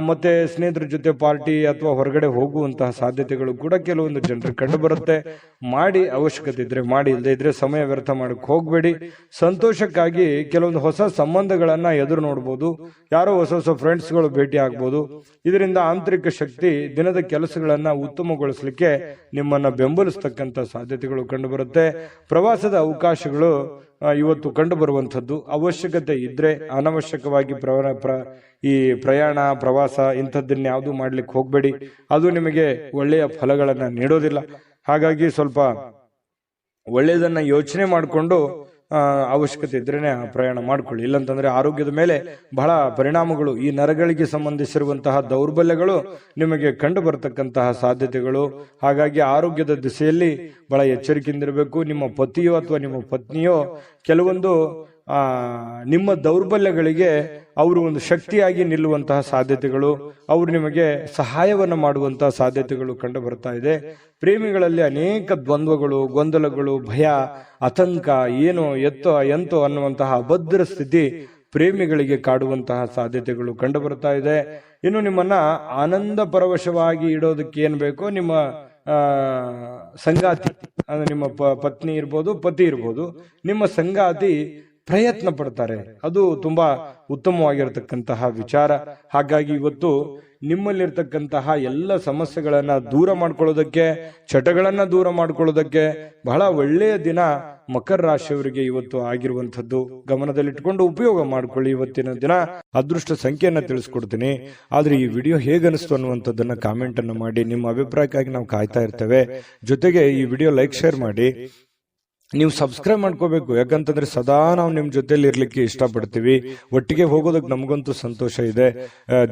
ಮತ್ತೆ ಸ್ನೇಹಿತರ ಜೊತೆ ಪಾರ್ಟಿ ಅಥವಾ ಹೊರಗಡೆ ಹೋಗುವಂತಹ ಸಾಧ್ಯತೆಗಳು ಕೂಡ ಕೆಲವೊಂದು ಜನರಿಗೆ ಕಂಡು ಬರುತ್ತೆ. ಮಾಡಿ, ಅವಶ್ಯಕತೆ ಇದ್ರೆ ಮಾಡಿ, ಇಲ್ಲದೆ ಇದ್ರೆ ಸಮಯ ವ್ಯರ್ಥ ಮಾಡಕ್ ಹೋಗ್ಬೇಡಿ. ಸಂತೋಷಕ್ಕಾಗಿ ಕೆಲವೊಂದು ಹೊಸ ಸಂಬಂಧಗಳನ್ನ ಎದುರು ನೋಡ್ಬೋದು, ಯಾರೋ ಹೊಸ ಹೊಸ ಫ್ರೆಂಡ್ಸ್ಗಳು ಭೇಟಿ ಆಗ್ಬೋದು. ಇದರಿಂದ ಆಂತರಿಕ ಶಕ್ತಿ ದಿನದ ಕೆಲಸಗಳನ್ನ ಉತ್ತಮಗೊಳಿಸಲಿಕ್ಕೆ ನಿಮ್ಮನ್ನ ಬೆಂಬಲಿಸತಕ್ಕಂತ ಸಾಧ್ಯತೆಗಳು ಕಂಡು ಬರುತ್ತೆ. ಪ್ರವಾಸದ ಅವಕಾಶಗಳು ಇವತ್ತು ಕಂಡು ಬರುವಂತದ್ದು. ಅವಶ್ಯಕತೆ ಇದ್ರೆ ಅನವಶ್ಯಕವಾಗಿ ಈ ಪ್ರಯಾಣ, ಪ್ರವಾಸ ಇಂಥದ್ದನ್ನ ಯಾವುದು ಮಾಡ್ಲಿಕ್ಕೆ ಹೋಗ್ಬೇಡಿ. ಅದು ನಿಮಗೆ ಒಳ್ಳೆಯ ಫಲಗಳನ್ನ ನೀಡೋದಿಲ್ಲ. ಹಾಗಾಗಿ ಸ್ವಲ್ಪ ಒಳ್ಳೆಯದನ್ನ ಯೋಚನೆ ಮಾಡಿಕೊಂಡು ಅವಶ್ಯಕತೆ ಇದ್ರೇನೆ ಪ್ರಯಾಣ ಮಾಡ್ಕೊಳ್ಳಿ. ಇಲ್ಲಂತಂದ್ರೆ ಆರೋಗ್ಯದ ಮೇಲೆ ಬಹಳ ಪರಿಣಾಮಗಳು, ಈ ನರಗಳಿಗೆ ಸಂಬಂಧಿಸಿರುವಂತಹ ದೌರ್ಬಲ್ಯಗಳು ನಿಮಗೆ ಕಂಡು ಬರತಕ್ಕಂತಹ ಸಾಧ್ಯತೆಗಳು. ಹಾಗಾಗಿ ಆರೋಗ್ಯದ ದಿಸೆಯಲ್ಲಿ ಬಹಳ ಎಚ್ಚರಿಕೆಯಿಂದಿರಬೇಕು. ನಿಮ್ಮ ಪತಿಯೋ ಅಥವಾ ನಿಮ್ಮ ಪತ್ನಿಯೋ ಕೆಲವೊಂದು ನಿಮ್ಮ ದೌರ್ಬಲ್ಯಗಳಿಗೆ ಅವರು ಒಂದು ಶಕ್ತಿಯಾಗಿ ನಿಲ್ಲುವಂತಹ ಸಾಧ್ಯತೆಗಳು, ಅವರು ನಿಮಗೆ ಸಹಾಯವನ್ನು ಮಾಡುವಂತಹ ಸಾಧ್ಯತೆಗಳು ಕಂಡು ಬರ್ತಾ ಇದೆ. ಪ್ರೇಮಿಗಳಲ್ಲಿ ಅನೇಕ ದ್ವಂದ್ವಗಳು, ಗೊಂದಲಗಳು, ಭಯ, ಆತಂಕ, ಏನೋ ಎಂತೋ ಅನ್ನುವಂತಹ ಅಭದ್ರ ಸ್ಥಿತಿ ಪ್ರೇಮಿಗಳಿಗೆ ಕಾಡುವಂತಹ ಸಾಧ್ಯತೆಗಳು ಕಂಡು ಬರ್ತಾ ಇದೆ. ಇನ್ನು ನಿಮ್ಮನ್ನ ಆನಂದ ಪರವಶವಾಗಿ ಇಡೋದಕ್ಕೆ ಏನ್ ಬೇಕೋ ನಿಮ್ಮ ಸಂಗಾತಿ, ಅಂದ್ರೆ ನಿಮ್ಮ ಪತ್ನಿ ಇರ್ಬೋದು, ಪತಿ ಇರ್ಬೋದು, ನಿಮ್ಮ ಸಂಗಾತಿ ಪ್ರಯತ್ನ ಪಡ್ತಾರೆ. ಅದು ತುಂಬಾ ಉತ್ತಮವಾಗಿರತಕ್ಕಂತಹ ವಿಚಾರ. ಹಾಗಾಗಿ ಇವತ್ತು ನಿಮ್ಮಲ್ಲಿರ್ತಕ್ಕಂತಹ ಎಲ್ಲ ಸಮಸ್ಯೆಗಳನ್ನ ದೂರ ಮಾಡ್ಕೊಳ್ಳೋದಕ್ಕೆ, ಚಟಗಳನ್ನ ದೂರ ಮಾಡ್ಕೊಳ್ಳೋದಕ್ಕೆ ಬಹಳ ಒಳ್ಳೆಯ ದಿನ ಮಕರ ರಾಶಿಯವರಿಗೆ ಇವತ್ತು ಆಗಿರುವಂತದ್ದು. ಗಮನದಲ್ಲಿಟ್ಕೊಂಡು ಉಪಯೋಗ ಮಾಡ್ಕೊಳ್ಳಿ. ಇವತ್ತಿನ ದಿನ ಅದೃಷ್ಟ ಸಂಖ್ಯೆಯನ್ನ ತಿಳಿಸ್ಕೊಡ್ತೀನಿ. ಆದ್ರೆ ಈ ವಿಡಿಯೋ ಹೇಗನಿಸ್ತು ಅನ್ನುವಂಥದ್ದನ್ನ ಕಾಮೆಂಟ್ ಅನ್ನು ಮಾಡಿ. ನಿಮ್ಮ ಅಭಿಪ್ರಾಯಕ್ಕಾಗಿ ನಾವು ಕಾಯ್ತಾ ಇರ್ತೇವೆ. ಜೊತೆಗೆ ಈ ವಿಡಿಯೋ ಲೈಕ್, ಶೇರ್ ಮಾಡಿ. ನೀವು ಸಬ್ಸ್ಕ್ರೈಬ್ ಮಾಡ್ಕೋಬೇಕು, ಯಾಕಂತಂದ್ರೆ ಸದಾ ನಾವು ನಿಮ್ ಜೊತೆಲಿ ಇರ್ಲಿಕ್ಕೆ ಇಷ್ಟಪಡ್ತೀವಿ. ಒಟ್ಟಿಗೆ ಹೋಗೋದಕ್ಕೆ ನಮಗಂತೂ ಸಂತೋಷ ಇದೆ.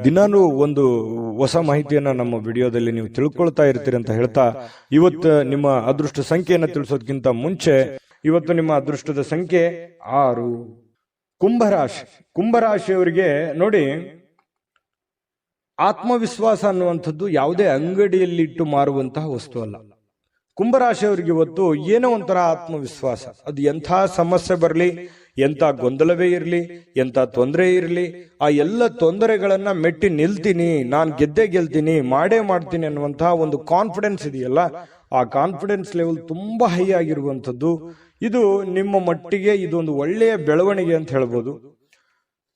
ದಿನಾನು ಒಂದು ಹೊಸ ಮಾಹಿತಿಯನ್ನ ನಮ್ಮ ವಿಡಿಯೋದಲ್ಲಿ ನೀವು ತಿಳ್ಕೊಳ್ತಾ ಇರ್ತೀರಿ ಅಂತ ಹೇಳ್ತಾ, ಇವತ್ತು ನಿಮ್ಮ ಅದೃಷ್ಟ ಸಂಖ್ಯೆಯನ್ನ ತಿಳಿಸೋದಕ್ಕಿಂತ ಮುಂಚೆ ಇವತ್ತು ನಿಮ್ಮ ಅದೃಷ್ಟದ ಸಂಖ್ಯೆ 6. ಕುಂಭರಾಶಿ. ಕುಂಭರಾಶಿಯವರಿಗೆ ನೋಡಿ, ಆತ್ಮವಿಶ್ವಾಸ ಅನ್ನುವಂಥದ್ದು ಯಾವುದೇ ಅಂಗಡಿಯಲ್ಲಿ ಇಟ್ಟು ಮಾರುವಂತಹ ವಸ್ತು ಅಲ್ಲ. ಕುಂಭರಾಶಿಯವರಿಗೆ ಇವತ್ತು ಏನೋ ಒಂಥರ ಆತ್ಮವಿಶ್ವಾಸ. ಅದು ಎಂಥ ಸಮಸ್ಯೆ ಬರಲಿ, ಎಂಥ ಗೊಂದಲವೇ ಇರಲಿ, ಎಂಥ ತೊಂದರೆ ಇರಲಿ, ಆ ಎಲ್ಲ ತೊಂದರೆಗಳನ್ನ ಮೆಟ್ಟಿ ನಿಲ್ತೀನಿ, ನಾನು ಗೆದ್ದೇ ಗೆಲ್ತೀನಿ, ಮಾಡೇ ಮಾಡ್ತೀನಿ ಅನ್ನುವಂತಹ ಒಂದು ಕಾನ್ಫಿಡೆನ್ಸ್ ಇದೆಯಲ್ಲ, ಆ ಕಾನ್ಫಿಡೆನ್ಸ್ ಲೆವೆಲ್ ತುಂಬಾ ಹೈ ಆಗಿರುವಂಥದ್ದು. ಇದು ನಿಮ್ಮ ಮಟ್ಟಿಗೆ ಇದೊಂದು ಒಳ್ಳೆಯ ಬೆಳವಣಿಗೆ ಅಂತ ಹೇಳ್ಬೋದು.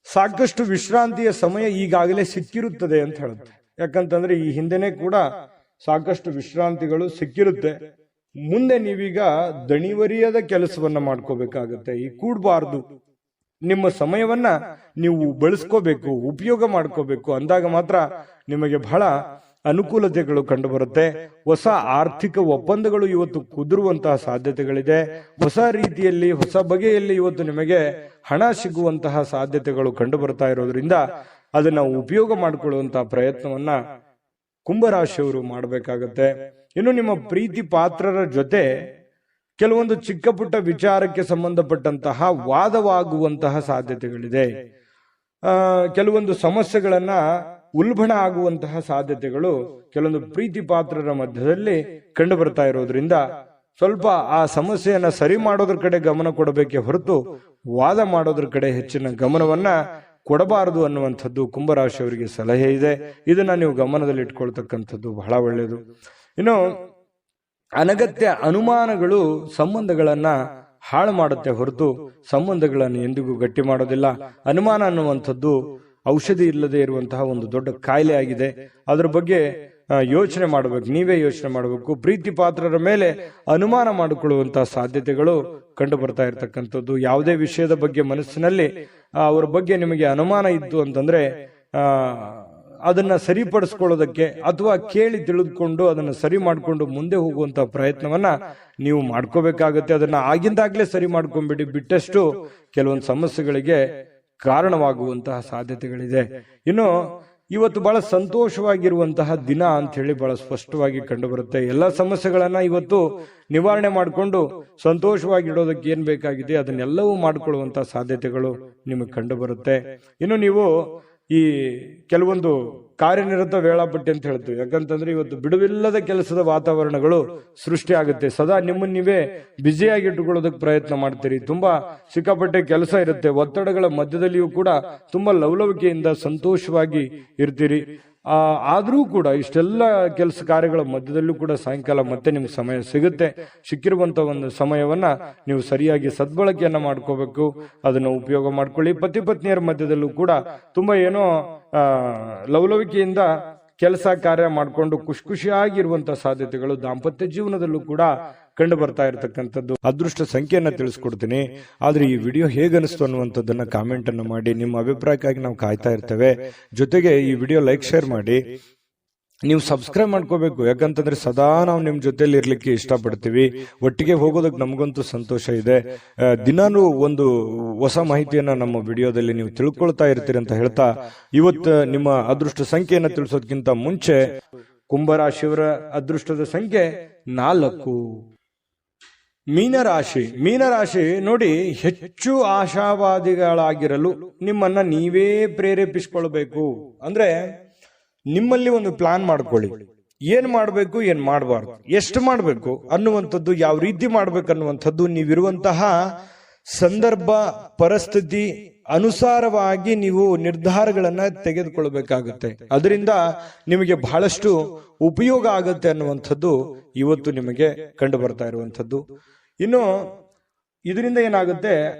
ಸಾಕಷ್ಟು ವಿಶ್ರಾಂತಿಯ ಸಮಯ ಈಗಾಗಲೇ ಸಿಕ್ಕಿರುತ್ತದೆ ಅಂತ ಹೇಳುತ್ತೆ. ಯಾಕಂತಂದ್ರೆ ಈ ಹಿಂದೆನೆ ಕೂಡ ಸಾಕಷ್ಟು ವಿಶ್ರಾಂತಿಗಳು ಸಿಕ್ಕಿರುತ್ತೆ. ಮುಂದೆ ನೀವೀಗ ದಣಿವರಿಯದ ಕೆಲಸವನ್ನ ಮಾಡ್ಕೋಬೇಕಾಗತ್ತೆ. ಈ ಕೂಡಬಾರ್ದು. ನಿಮ್ಮ ಸಮಯವನ್ನ ನೀವು ಬಳಸ್ಕೋಬೇಕು, ಉಪಯೋಗ ಮಾಡ್ಕೋಬೇಕು. ಅಂದಾಗ ಮಾತ್ರ ನಿಮಗೆ ಬಹಳ ಅನುಕೂಲತೆಗಳು ಕಂಡು ಬರುತ್ತೆ. ಹೊಸ ಆರ್ಥಿಕ ಒಪ್ಪಂದಗಳು ಇವತ್ತು ಕುದುರುವಂತಹ ಸಾಧ್ಯತೆಗಳಿದೆ. ಹೊಸ ರೀತಿಯಲ್ಲಿ, ಹೊಸ ಬಗೆಯಲ್ಲಿ ಇವತ್ತು ನಿಮಗೆ ಹಣ ಸಿಗುವಂತಹ ಸಾಧ್ಯತೆಗಳು ಕಂಡು ಬರ್ತಾ ಇರೋದ್ರಿಂದ ಅದನ್ನ ಉಪಯೋಗ ಮಾಡಿಕೊಳ್ಳುವಂತಹ ಪ್ರಯತ್ನವನ್ನ ಕುಂಭರಾಶಿಯವರು ಮಾಡಬೇಕಾಗತ್ತೆ. ಇನ್ನು ನಿಮ್ಮ ಪ್ರೀತಿ ಪಾತ್ರರ ಜೊತೆ ಕೆಲವೊಂದು ಚಿಕ್ಕ ಪುಟ್ಟ ವಿಚಾರಕ್ಕೆ ಸಂಬಂಧಪಟ್ಟಂತಹ ವಾದವಾಗುವಂತಹ ಸಾಧ್ಯತೆಗಳಿದೆ. ಕೆಲವೊಂದು ಸಮಸ್ಯೆಗಳನ್ನ ಉಲ್ಬಣ ಆಗುವಂತಹ ಸಾಧ್ಯತೆಗಳು ಕೆಲವೊಂದು ಪ್ರೀತಿ ಪಾತ್ರರ ಮಧ್ಯದಲ್ಲಿ ಕಂಡು ಬರ್ತಾ ಇರೋದ್ರಿಂದ ಸ್ವಲ್ಪ ಆ ಸಮಸ್ಯೆಯನ್ನ ಸರಿ ಮಾಡೋದ್ರ ಕಡೆ ಗಮನ ಕೊಡಬೇಕೆ ಹೊರತು ವಾದ ಮಾಡೋದ್ರ ಕಡೆ ಹೆಚ್ಚಿನ ಗಮನವನ್ನ ಕೊಡಬಾರದು ಅನ್ನುವಂಥದ್ದು ಕುಂಭರಾಶಿಯವರಿಗೆ ಸಲಹೆ ಇದೆ. ಇದನ್ನ ನೀವು ಗಮನದಲ್ಲಿ ಇಟ್ಕೊಳ್ತಕ್ಕಂಥದ್ದು ಬಹಳ ಒಳ್ಳೆಯದು. ಇನ್ನು ಅನಗತ್ಯ ಅನುಮಾನಗಳು ಸಂಬಂಧಗಳನ್ನ ಹಾಳು ಮಾಡುತ್ತೆ ಹೊರತು ಸಂಬಂಧಗಳನ್ನು ಎಂದಿಗೂ ಗಟ್ಟಿ ಮಾಡೋದಿಲ್ಲ. ಅನುಮಾನ ಅನ್ನುವಂಥದ್ದು ಔಷಧಿ ಇಲ್ಲದೆ ಇರುವಂತಹ ಒಂದು ದೊಡ್ಡ ಕಾಯಿಲೆ ಆಗಿದೆ. ಅದ್ರ ಬಗ್ಗೆ ಯೋಚನೆ ಮಾಡಬೇಕು, ನೀವೇ ಯೋಚನೆ ಮಾಡಬೇಕು. ಪ್ರೀತಿ ಪಾತ್ರರ ಮೇಲೆ ಅನುಮಾನ ಮಾಡಿಕೊಳ್ಳುವಂತಹ ಸಾಧ್ಯತೆಗಳು ಕಂಡು ಬರ್ತಾ ಇರತಕ್ಕಂಥದ್ದು. ಯಾವುದೇ ವಿಷಯದ ಬಗ್ಗೆ ಮನಸ್ಸಿನಲ್ಲಿ ಅವರ ಬಗ್ಗೆ ನಿಮಗೆ ಅನುಮಾನ ಇತ್ತು ಅಂತಂದ್ರೆ ಅದನ್ನ ಸರಿಪಡಿಸ್ಕೊಳ್ಳೋದಕ್ಕೆ ಅಥವಾ ಕೇಳಿ ತಿಳಿದುಕೊಂಡು ಅದನ್ನ ಸರಿ ಮಾಡಿಕೊಂಡು ಮುಂದೆ ಹೋಗುವಂತಹ ಪ್ರಯತ್ನವನ್ನ ನೀವು ಮಾಡ್ಕೋಬೇಕಾಗತ್ತೆ. ಅದನ್ನ ಆಗಿಂದಾಗ್ಲೇ ಸರಿ ಮಾಡ್ಕೊಂಡ್ಬಿಡಿ. ಬಿಟ್ಟಷ್ಟು ಕೆಲವೊಂದು ಸಮಸ್ಯೆಗಳಿಗೆ ಕಾರಣವಾಗುವಂತಹ ಸಾಧ್ಯತೆಗಳಿದೆ. ಇನ್ನು ಇವತ್ತು ಬಹಳ ಸಂತೋಷವಾಗಿರುವಂತಹ ದಿನ ಅಂತ ಹೇಳಿ ಬಹಳ ಸ್ಪಷ್ಟವಾಗಿ ಕಂಡು ಬರುತ್ತೆ. ಎಲ್ಲ ಸಮಸ್ಯೆಗಳನ್ನ ಇವತ್ತು ನಿವಾರಣೆ ಮಾಡಿಕೊಂಡು ಸಂತೋಷವಾಗಿ ಇಡೋದಕ್ಕೆ ಏನ್ ಬೇಕಾಗಿದೆ ಅದನ್ನೆಲ್ಲವೂ ಮಾಡಿಕೊಳ್ಳುವಂತಹ ಸಾಧ್ಯತೆಗಳು ನಿಮಗೆ ಕಂಡು ಬರುತ್ತೆ. ಇನ್ನು ನೀವು ಈ ಕೆಲವೊಂದು ಕಾರ್ಯನಿರತ ವೇಳಾಪಟ್ಟಿ ಅಂತ ಹೇಳ್ತೀವಿ. ಯಾಕಂತಂದ್ರೆ ಇವತ್ತು ಬಿಡುವಿಲ್ಲದ ಕೆಲಸದ ವಾತಾವರಣಗಳು ಸೃಷ್ಟಿ ಆಗುತ್ತೆ. ಸದಾ ನಿಮ್ಮನ್ನ ನೀವೇ ಬ್ಯುಸಿಯಾಗಿ ಇಟ್ಟುಕೊಳ್ಳೋದಕ್ಕೆ ಪ್ರಯತ್ನ ಮಾಡ್ತೀರಿ. ತುಂಬಾ ಸಿಕ್ಕಾಪಟ್ಟೆ ಕೆಲಸ ಇರುತ್ತೆ. ಒತ್ತಡಗಳ ಮಧ್ಯದಲ್ಲಿಯೂ ಕೂಡ ತುಂಬಾ ಲವಲವಿಕೆಯಿಂದ ಸಂತೋಷವಾಗಿ ಇರ್ತೀರಿ. ಆದ್ರೂ ಕೂಡ ಇಷ್ಟೆಲ್ಲ ಕೆಲಸ ಕಾರ್ಯಗಳ ಮಧ್ಯದಲ್ಲೂ ಕೂಡ ಸಾಯಂಕಾಲ ಮತ್ತೆ ನಿಮ್ಗೆ ಸಮಯ ಸಿಗುತ್ತೆ. ಸಿಕ್ಕಿರುವಂತ ಒಂದು ಸಮಯವನ್ನ ನೀವು ಸರಿಯಾಗಿ ಸದ್ಬಳಕೆಯನ್ನ ಮಾಡ್ಕೋಬೇಕು. ಅದನ್ನ ಉಪಯೋಗ ಮಾಡ್ಕೊಳ್ಳಿ. ಪತಿ ಪತ್ನಿಯರ ಮಧ್ಯದಲ್ಲೂ ಕೂಡ ತುಂಬಾ ಏನೋ ಲವಲವಿಕೆಯಿಂದ ಕೆಲಸ ಕಾರ್ಯ ಮಾಡಿಕೊಂಡು ಖುಷಿಯಾಗಿರುವಂತಹ ಸಾಧ್ಯತೆಗಳು ದಾಂಪತ್ಯ ಜೀವನದಲ್ಲೂ ಕೂಡ ಕಂಡು ಬರ್ತಾ ಇರತಕ್ಕಂಥದ್ದು. ಅದೃಷ್ಟ ಸಂಖ್ಯೆಯನ್ನ ತಿಳಿಸ್ಕೊಡ್ತೀನಿ. ಆದ್ರೆ ಈ ವಿಡಿಯೋ ಹೇಗನಿಸ್ತು ಅನ್ನುವಂಥದ್ದನ್ನ ಕಾಮೆಂಟ್ ಅನ್ನು ಮಾಡಿ. ನಿಮ್ಮ ಅಭಿಪ್ರಾಯಕ್ಕಾಗಿ ನಾವು ಕಾಯ್ತಾ ಇರ್ತೇವೆ. ಜೊತೆಗೆ ಈ ವಿಡಿಯೋ ಲೈಕ್, ಶೇರ್ ಮಾಡಿ. ನೀವು ಸಬ್ಸ್ಕ್ರೈಬ್ ಮಾಡ್ಕೋಬೇಕು, ಯಾಕಂತಂದ್ರೆ ಸದಾ ನಾವು ನಿಮ್ ಜೊತೆಲಿ ಇರ್ಲಿಕ್ಕೆ ಇಷ್ಟಪಡ್ತೀವಿ. ಒಟ್ಟಿಗೆ ಹೋಗೋದಕ್ಕೆ ನಮಗಂತೂ ಸಂತೋಷ ಇದೆ. ದಿನಾನು ಒಂದು ಹೊಸ ಮಾಹಿತಿಯನ್ನ ನಮ್ಮ ವಿಡಿಯೋದಲ್ಲಿ ನೀವು ತಿಳ್ಕೊಳ್ತಾ ಇರ್ತೀರಿ ಅಂತ ಹೇಳ್ತಾ, ಇವತ್ತು ನಿಮ್ಮ ಅದೃಷ್ಟ ಸಂಖ್ಯೆಯನ್ನ ತಿಳಿಸೋದಕ್ಕಿಂತ ಮುಂಚೆ ಕುಂಭರಾಶಿಯವರ ಅದೃಷ್ಟದ ಸಂಖ್ಯೆ 4. ಮೀನರಾಶಿ ನೋಡಿ, ಹೆಚ್ಚು ಆಶಾವಾದಿಗಳಾಗಿರಲು ನಿಮ್ಮನ್ನ ನೀವೇ ಪ್ರೇರೇಪಿಸಿಕೊಳ್ಬೇಕು. ಅಂದ್ರೆ ನಿಮ್ಮಲ್ಲಿ ಒಂದು ಪ್ಲಾನ್ ಮಾಡ್ಕೊಳ್ಳಿ, ಏನ್ ಮಾಡ್ಬೇಕು ಏನ್ ಮಾಡಬಾರ್ದು, ಎಷ್ಟು ಮಾಡ್ಬೇಕು ಅನ್ನುವಂಥದ್ದು, ಯಾವ ರೀತಿ ಮಾಡ್ಬೇಕು ಅನ್ನುವಂಥದ್ದು ನೀವಿರುವಂತಹ ಸಂದರ್ಭ ಪರಿಸ್ಥಿತಿ ಅನುಸಾರವಾಗಿ ನೀವು ನಿರ್ಧಾರಗಳನ್ನ ತೆಗೆದುಕೊಳ್ಬೇಕಾಗುತ್ತೆ. ಅದರಿಂದ ನಿಮಗೆ ಬಹಳಷ್ಟು ಉಪಯೋಗ ಆಗುತ್ತೆ ಅನ್ನುವಂಥದ್ದು ಇವತ್ತು ನಿಮಗೆ ಕಂಡು ಬರ್ತಾ ಇರುವಂಥದ್ದು. ಇನ್ನು ಇದರಿಂದ ಏನಾಗುತ್ತೆ,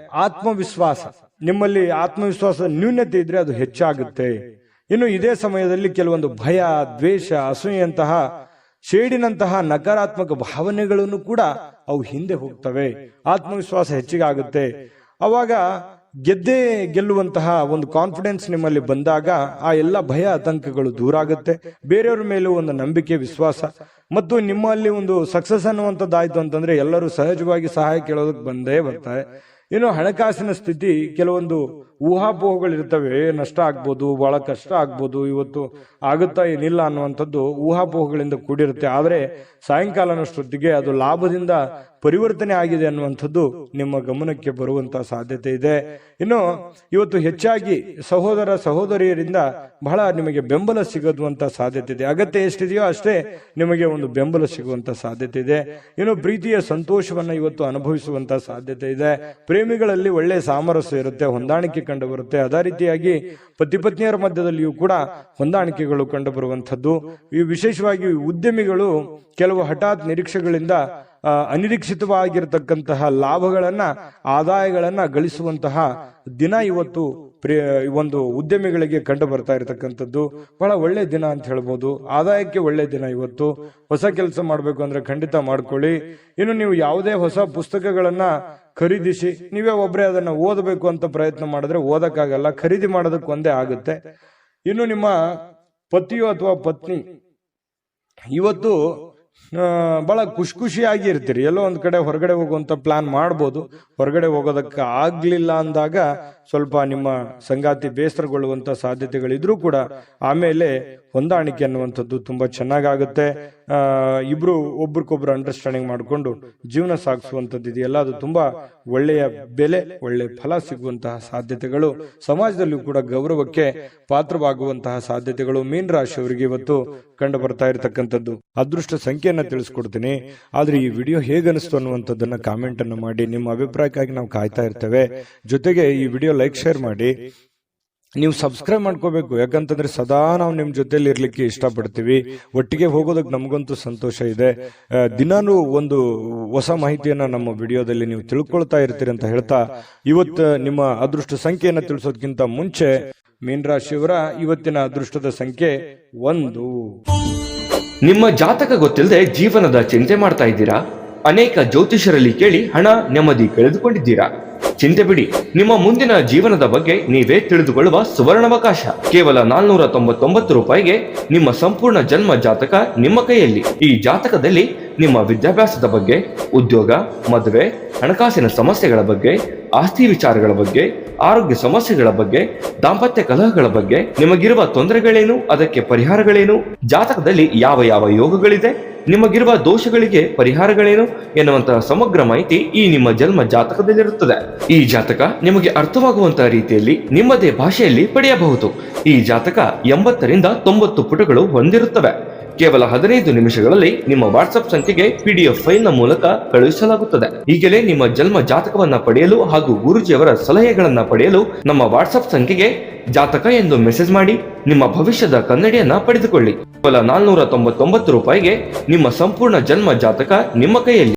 ಆತ್ಮವಿಶ್ವಾಸ, ನಿಮ್ಮಲ್ಲಿ ಆತ್ಮವಿಶ್ವಾಸ ನ್ಯೂನತೆ ಇದ್ರೆ ಅದು ಹೆಚ್ಚಾಗುತ್ತೆ. ಇನ್ನು ಇದೇ ಸಮಯದಲ್ಲಿ ಕೆಲವೊಂದು ಭಯ, ದ್ವೇಷ, ಅಸೂಯೆಯಂತಹ ಶೇಡಿನಂತಹ ನಕಾರಾತ್ಮಕ ಭಾವನೆಗಳನ್ನು ಕೂಡ ಅವು ಹಿಂದೆ ಹೋಗ್ತವೆ. ಆತ್ಮವಿಶ್ವಾಸ ಹೆಚ್ಚಿಗೆ ಆಗುತ್ತೆ. ಅವಾಗ ಗೆಲ್ಲುವಂತಹ ಒಂದು ಕಾನ್ಫಿಡೆನ್ಸ್ ನಿಮ್ಮಲ್ಲಿ ಬಂದಾಗ ಆ ಎಲ್ಲ ಭಯ ಆತಂಕಗಳು ದೂರ ಆಗುತ್ತೆ. ಬೇರೆಯವ್ರ ಮೇಲೂ ಒಂದು ನಂಬಿಕೆ, ವಿಶ್ವಾಸ ಮತ್ತು ನಿಮ್ಮಲ್ಲಿ ಒಂದು ಸಕ್ಸಸ್ ಅನ್ನುವಂಥದ್ದಾಯ್ತು ಅಂತಂದ್ರೆ ಎಲ್ಲರೂ ಸಹಜವಾಗಿ ಸಹಾಯ ಕೇಳೋದಕ್ಕೆ ಬಂದೇ ಬರ್ತಾರೆ. ಇನ್ನು ಹಣಕಾಸಿನ ಸ್ಥಿತಿ, ಕೆಲವೊಂದು ಊಹಾಪೋಹಗಳಿರ್ತವೆ, ನಷ್ಟ ಆಗ್ಬೋದು, ಬಹಳ ಕಷ್ಟ ಆಗ್ಬೋದು, ಇವತ್ತು ಆಗುತ್ತಾ ಏನಿಲ್ಲ ಅನ್ನುವಂಥದ್ದು ಊಹಾಪೋಹಗಳಿಂದ ಕೂಡಿರುತ್ತೆ. ಆದರೆ ಸಾಯಂಕಾಲನಷ್ಟೊತ್ತಿಗೆ ಅದು ಲಾಭದಿಂದ ಪರಿವರ್ತನೆ ಆಗಿದೆ ಅನ್ನುವಂಥದ್ದು ನಿಮ್ಮ ಗಮನಕ್ಕೆ ಬರುವಂತಹ ಸಾಧ್ಯತೆ ಇದೆ. ಇನ್ನು ಇವತ್ತು ಹೆಚ್ಚಾಗಿ ಸಹೋದರ ಸಹೋದರಿಯರಿಂದ ಬಹಳ ನಿಮಗೆ ಬೆಂಬಲ ಸಿಗುವಂತ ಸಾಧ್ಯತೆ ಇದೆ. ಅಗತ್ಯ ಎಷ್ಟಿದೆಯೋ ಅಷ್ಟೇ ನಿಮಗೆ ಒಂದು ಬೆಂಬಲ ಸಿಗುವಂತ ಸಾಧ್ಯತೆ ಇದೆ. ಇನ್ನು ಪ್ರೀತಿಯ ಸಂತೋಷವನ್ನ ಇವತ್ತು ಅನುಭವಿಸುವಂತ ಸಾಧ್ಯತೆ ಇದೆ. ಪ್ರೇಮಿಗಳಲ್ಲಿ ಒಳ್ಳೆ ಸಾಮರಸ್ಯ ಇರುತ್ತೆ, ಹೊಂದಾಣಿಕೆ ಕಂಡು ಬರುತ್ತೆ. ಅದೇ ರೀತಿಯಾಗಿ ಪತಿ ಪತ್ನಿಯರ ಮಧ್ಯದಲ್ಲಿಯೂ ಕೂಡ ಹೊಂದಾಣಿಕೆಗಳು ಕಂಡು ಬರುವಂತದ್ದು. ಈ ವಿಶೇಷವಾಗಿ ಉದ್ಯಮಿಗಳು ಕೆಲವು ಹಠಾತ್ ನಿರೀಕ್ಷೆಗಳಿಂದ ಅನಿರೀಕ್ಷಿತವಾಗಿರತಕ್ಕಂತಹ ಲಾಭಗಳನ್ನ, ಆದಾಯಗಳನ್ನ ಗಳಿಸುವಂತಹ ದಿನ ಇವತ್ತು ಒಂದು ಉದ್ಯಮಿಗಳಿಗೆ ಕಂಡು ಬರ್ತಾ ಇರತಕ್ಕಂಥದ್ದು. ಬಹಳ ಒಳ್ಳೆ ದಿನ ಅಂತ ಹೇಳ್ಬೋದು. ಆದಾಯಕ್ಕೆ ಒಳ್ಳೆ ದಿನ ಇವತ್ತು. ಹೊಸ ಕೆಲಸ ಮಾಡ್ಬೇಕು ಅಂದ್ರೆ ಖಂಡಿತ ಮಾಡ್ಕೊಳ್ಳಿ. ಇನ್ನು ನೀವು ಯಾವುದೇ ಹೊಸ ಪುಸ್ತಕಗಳನ್ನ ಖರೀದಿಸಿ ನೀವೇ ಒಬ್ಬರೇ ಅದನ್ನ ಓದಬೇಕು ಅಂತ ಪ್ರಯತ್ನ ಮಾಡಿದ್ರೆ ಓದಕ್ಕಾಗಲ್ಲ, ಖರೀದಿ ಮಾಡೋದಕ್ಕೆ ಒಂದೇ ಆಗುತ್ತೆ. ಇನ್ನು ನಿಮ್ಮ ಪತಿಯು ಅಥವಾ ಪತ್ನಿ ಇವತ್ತು ಬಹಳ ಖುಷಿಯಾಗಿ ಇರ್ತೀರಿ. ಎಲ್ಲೋ ಒಂದ್ ಕಡೆ ಹೊರಗಡೆ ಹೋಗುವಂತ ಪ್ಲಾನ್ ಮಾಡ್ಬೋದು. ಹೊರಗಡೆ ಹೋಗೋದಕ್ಕೆ ಆಗ್ಲಿಲ್ಲ ಅಂದಾಗ ಸ್ವಲ್ಪ ನಿಮ್ಮ ಸಂಗಾತಿ ಬೇಸರಗೊಳ್ಳುವಂತ ಸಾಧ್ಯತೆಗಳಿದ್ರೂ ಕೂಡ ಆಮೇಲೆ ಹೊಂದಾಣಿಕೆ ಅನ್ನುವಂಥದ್ದು ತುಂಬಾ ಚೆನ್ನಾಗಾಗುತ್ತೆ. ಇಬ್ರು ಒಬ್ರಿಗೊಬ್ರು ಅಂಡರ್ಸ್ಟ್ಯಾಂಡಿಂಗ್ ಮಾಡಿಕೊಂಡು ಜೀವನ ಸಾಗಿಸುವಂಥದ್ದು ಇದೆಯಲ್ಲ, ಅದು ತುಂಬಾ ಒಳ್ಳೆಯ ಬೆಲೆ, ಒಳ್ಳೆ ಫಲ ಸಿಗುವಂತಹ ಸಾಧ್ಯತೆಗಳು, ಸಮಾಜದಲ್ಲೂ ಕೂಡ ಗೌರವಕ್ಕೆ ಪಾತ್ರವಾಗುವಂತಹ ಸಾಧ್ಯತೆಗಳು ಮೀನ ರಾಶಿಯವರಿಗೆ ಇವತ್ತು ಕಂಡು ಬರ್ತಾ ಇರತಕ್ಕಂಥದ್ದು. ಅದೃಷ್ಟ ಸಂಖ್ಯೆಯನ್ನ ತಿಳಿಸ್ಕೊಡ್ತೀನಿ. ಆದ್ರೆ ಈ ವಿಡಿಯೋ ಹೇಗನಿಸ್ತು ಅನ್ನುವಂಥದ್ದನ್ನ ಕಾಮೆಂಟ್ ಅನ್ನು ಮಾಡಿ. ನಿಮ್ಮ ಅಭಿಪ್ರಾಯಕ್ಕಾಗಿ ನಾವು ಕಾಯ್ತಾ ಇರ್ತೇವೆ. ಜೊತೆಗೆ ಈ ವಿಡಿಯೋ ಲೈಕ್, ಶೇರ್ ಮಾಡಿ. ನೀವು ಸಬ್ಸ್ಕ್ರೈಬ್ ಮಾಡ್ಕೋಬೇಕು, ಯಾಕಂತಂದ್ರೆ ಸದಾ ನಾವು ನಿಮ್ ಜೊತೆಲಿ ಇರ್ಲಿಕ್ಕೆ ಇಷ್ಟಪಡ್ತೀವಿ. ಒಟ್ಟಿಗೆ ಹೋಗೋದಕ್ಕೆ ನಮಗಂತೂ ಸಂತೋಷ ಇದೆ. ದಿನಾನು ಒಂದು ಹೊಸ ಮಾಹಿತಿಯನ್ನ ನಮ್ಮ ವಿಡಿಯೋದಲ್ಲಿ ನೀವು ತಿಳ್ಕೊಳ್ತಾ ಇರ್ತೀರಿ ಅಂತ ಹೇಳ್ತಾ, ಇವತ್ತು ನಿಮ್ಮ ಅದೃಷ್ಟ ಸಂಖ್ಯೆಯನ್ನ ತಿಳಿಸೋದಕ್ಕಿಂತ ಮುಂಚೆ ಮೀನರಾಶಿಯವರ ಇವತ್ತಿನ ಅದೃಷ್ಟದ ಸಂಖ್ಯೆ 1. ನಿಮ್ಮ ಜಾತಕ ಗೊತ್ತಿಲ್ಲದೆ ಜೀವನದ ಚಿಂತೆ ಮಾಡ್ತಾ ಇದ್ದೀರಾ? ಅನೇಕ ಜ್ಯೋತಿಷರಲ್ಲಿ ಕೇಳಿ ಹಣ, ನೆಮ್ಮದಿ ಕಳೆದುಕೊಂಡಿದ್ದೀರಾ? ಚಿಂತೆ ಬಿಡಿ, ನಿಮ್ಮ ಮುಂದಿನ ಜೀವನದ ಬಗ್ಗೆ ನೀವೇ ತಿಳಿದುಕೊಳ್ಳುವ ಸುವರ್ಣಾವಕಾಶ. ಕೇವಲ 499 ರೂಪಾಯಿಗೆ ನಿಮ್ಮ ಸಂಪೂರ್ಣ ಜನ್ಮ ಜಾತಕ ನಿಮ್ಮ ಕೈಯಲ್ಲಿ. ಈ ಜಾತಕದಲ್ಲಿ ನಿಮ್ಮ ವಿದ್ಯಾಭ್ಯಾಸದ ಬಗ್ಗೆ, ಉದ್ಯೋಗ, ಮದುವೆ, ಹಣಕಾಸಿನ ಸಮಸ್ಯೆಗಳ ಬಗ್ಗೆ, ಆಸ್ತಿ ವಿಚಾರಗಳ ಬಗ್ಗೆ, ಆರೋಗ್ಯ ಸಮಸ್ಯೆಗಳ ಬಗ್ಗೆ, ದಾಂಪತ್ಯ ಕಲಹಗಳ ಬಗ್ಗೆ, ನಿಮಗಿರುವ ತೊಂದರೆಗಳೇನು, ಅದಕ್ಕೆ ಪರಿಹಾರಗಳೇನು, ಜಾತಕದಲ್ಲಿ ಯಾವ ಯಾವ ಯೋಗಗಳಿದೆ, ನಿಮಗಿರುವ ದೋಷಗಳಿಗೆ ಪರಿಹಾರಗಳೇನು ಎನ್ನುವಂತಹ ಸಮಗ್ರ ಮಾಹಿತಿ ಈ ನಿಮ್ಮ ಜನ್ಮ ಜಾತಕದಲ್ಲಿರುತ್ತದೆ. ಈ ಜಾತಕ ನಿಮಗೆ ಅರ್ಥವಾಗುವಂತಹ ರೀತಿಯಲ್ಲಿ ನಿಮ್ಮದೇ ಭಾಷೆಯಲ್ಲಿ ಪಡೆಯಬಹುದು. ಈ ಜಾತಕ 80 ರಿಂದ 90 ಪುಟಗಳು ಹೊಂದಿರುತ್ತವೆ. ಕೇವಲ 15 ನಿಮಿಷಗಳಲ್ಲಿ ನಿಮ್ಮ ವಾಟ್ಸ್ಆಪ್ ಸಂಖ್ಯೆಗೆ PDF ಫೈಲ್ ನ ಮೂಲಕ ಕಳುಹಿಸಲಾಗುತ್ತದೆ. ಈಗಲೇ ನಿಮ್ಮ ಜನ್ಮ ಜಾತಕವನ್ನ ಪಡೆಯಲು ಹಾಗೂ ಗುರುಜಿಯವರ ಸಲಹೆಗಳನ್ನ ಪಡೆಯಲು ನಮ್ಮ ವಾಟ್ಸ್ಆಪ್ ಸಂಖ್ಯೆಗೆ ಜಾತಕ ಎಂದು ಮೆಸೇಜ್ ಮಾಡಿ ನಿಮ್ಮ ಭವಿಷ್ಯದ ಕನ್ನಡಿಯನ್ನ ಪಡೆದುಕೊಳ್ಳಿ. ಕೇವಲ 499 ರೂಪಾಯಿಗೆ ನಿಮ್ಮ ಸಂಪೂರ್ಣ ಜನ್ಮ ಜಾತಕ ನಿಮ್ಮ ಕೈಯಲ್ಲಿ.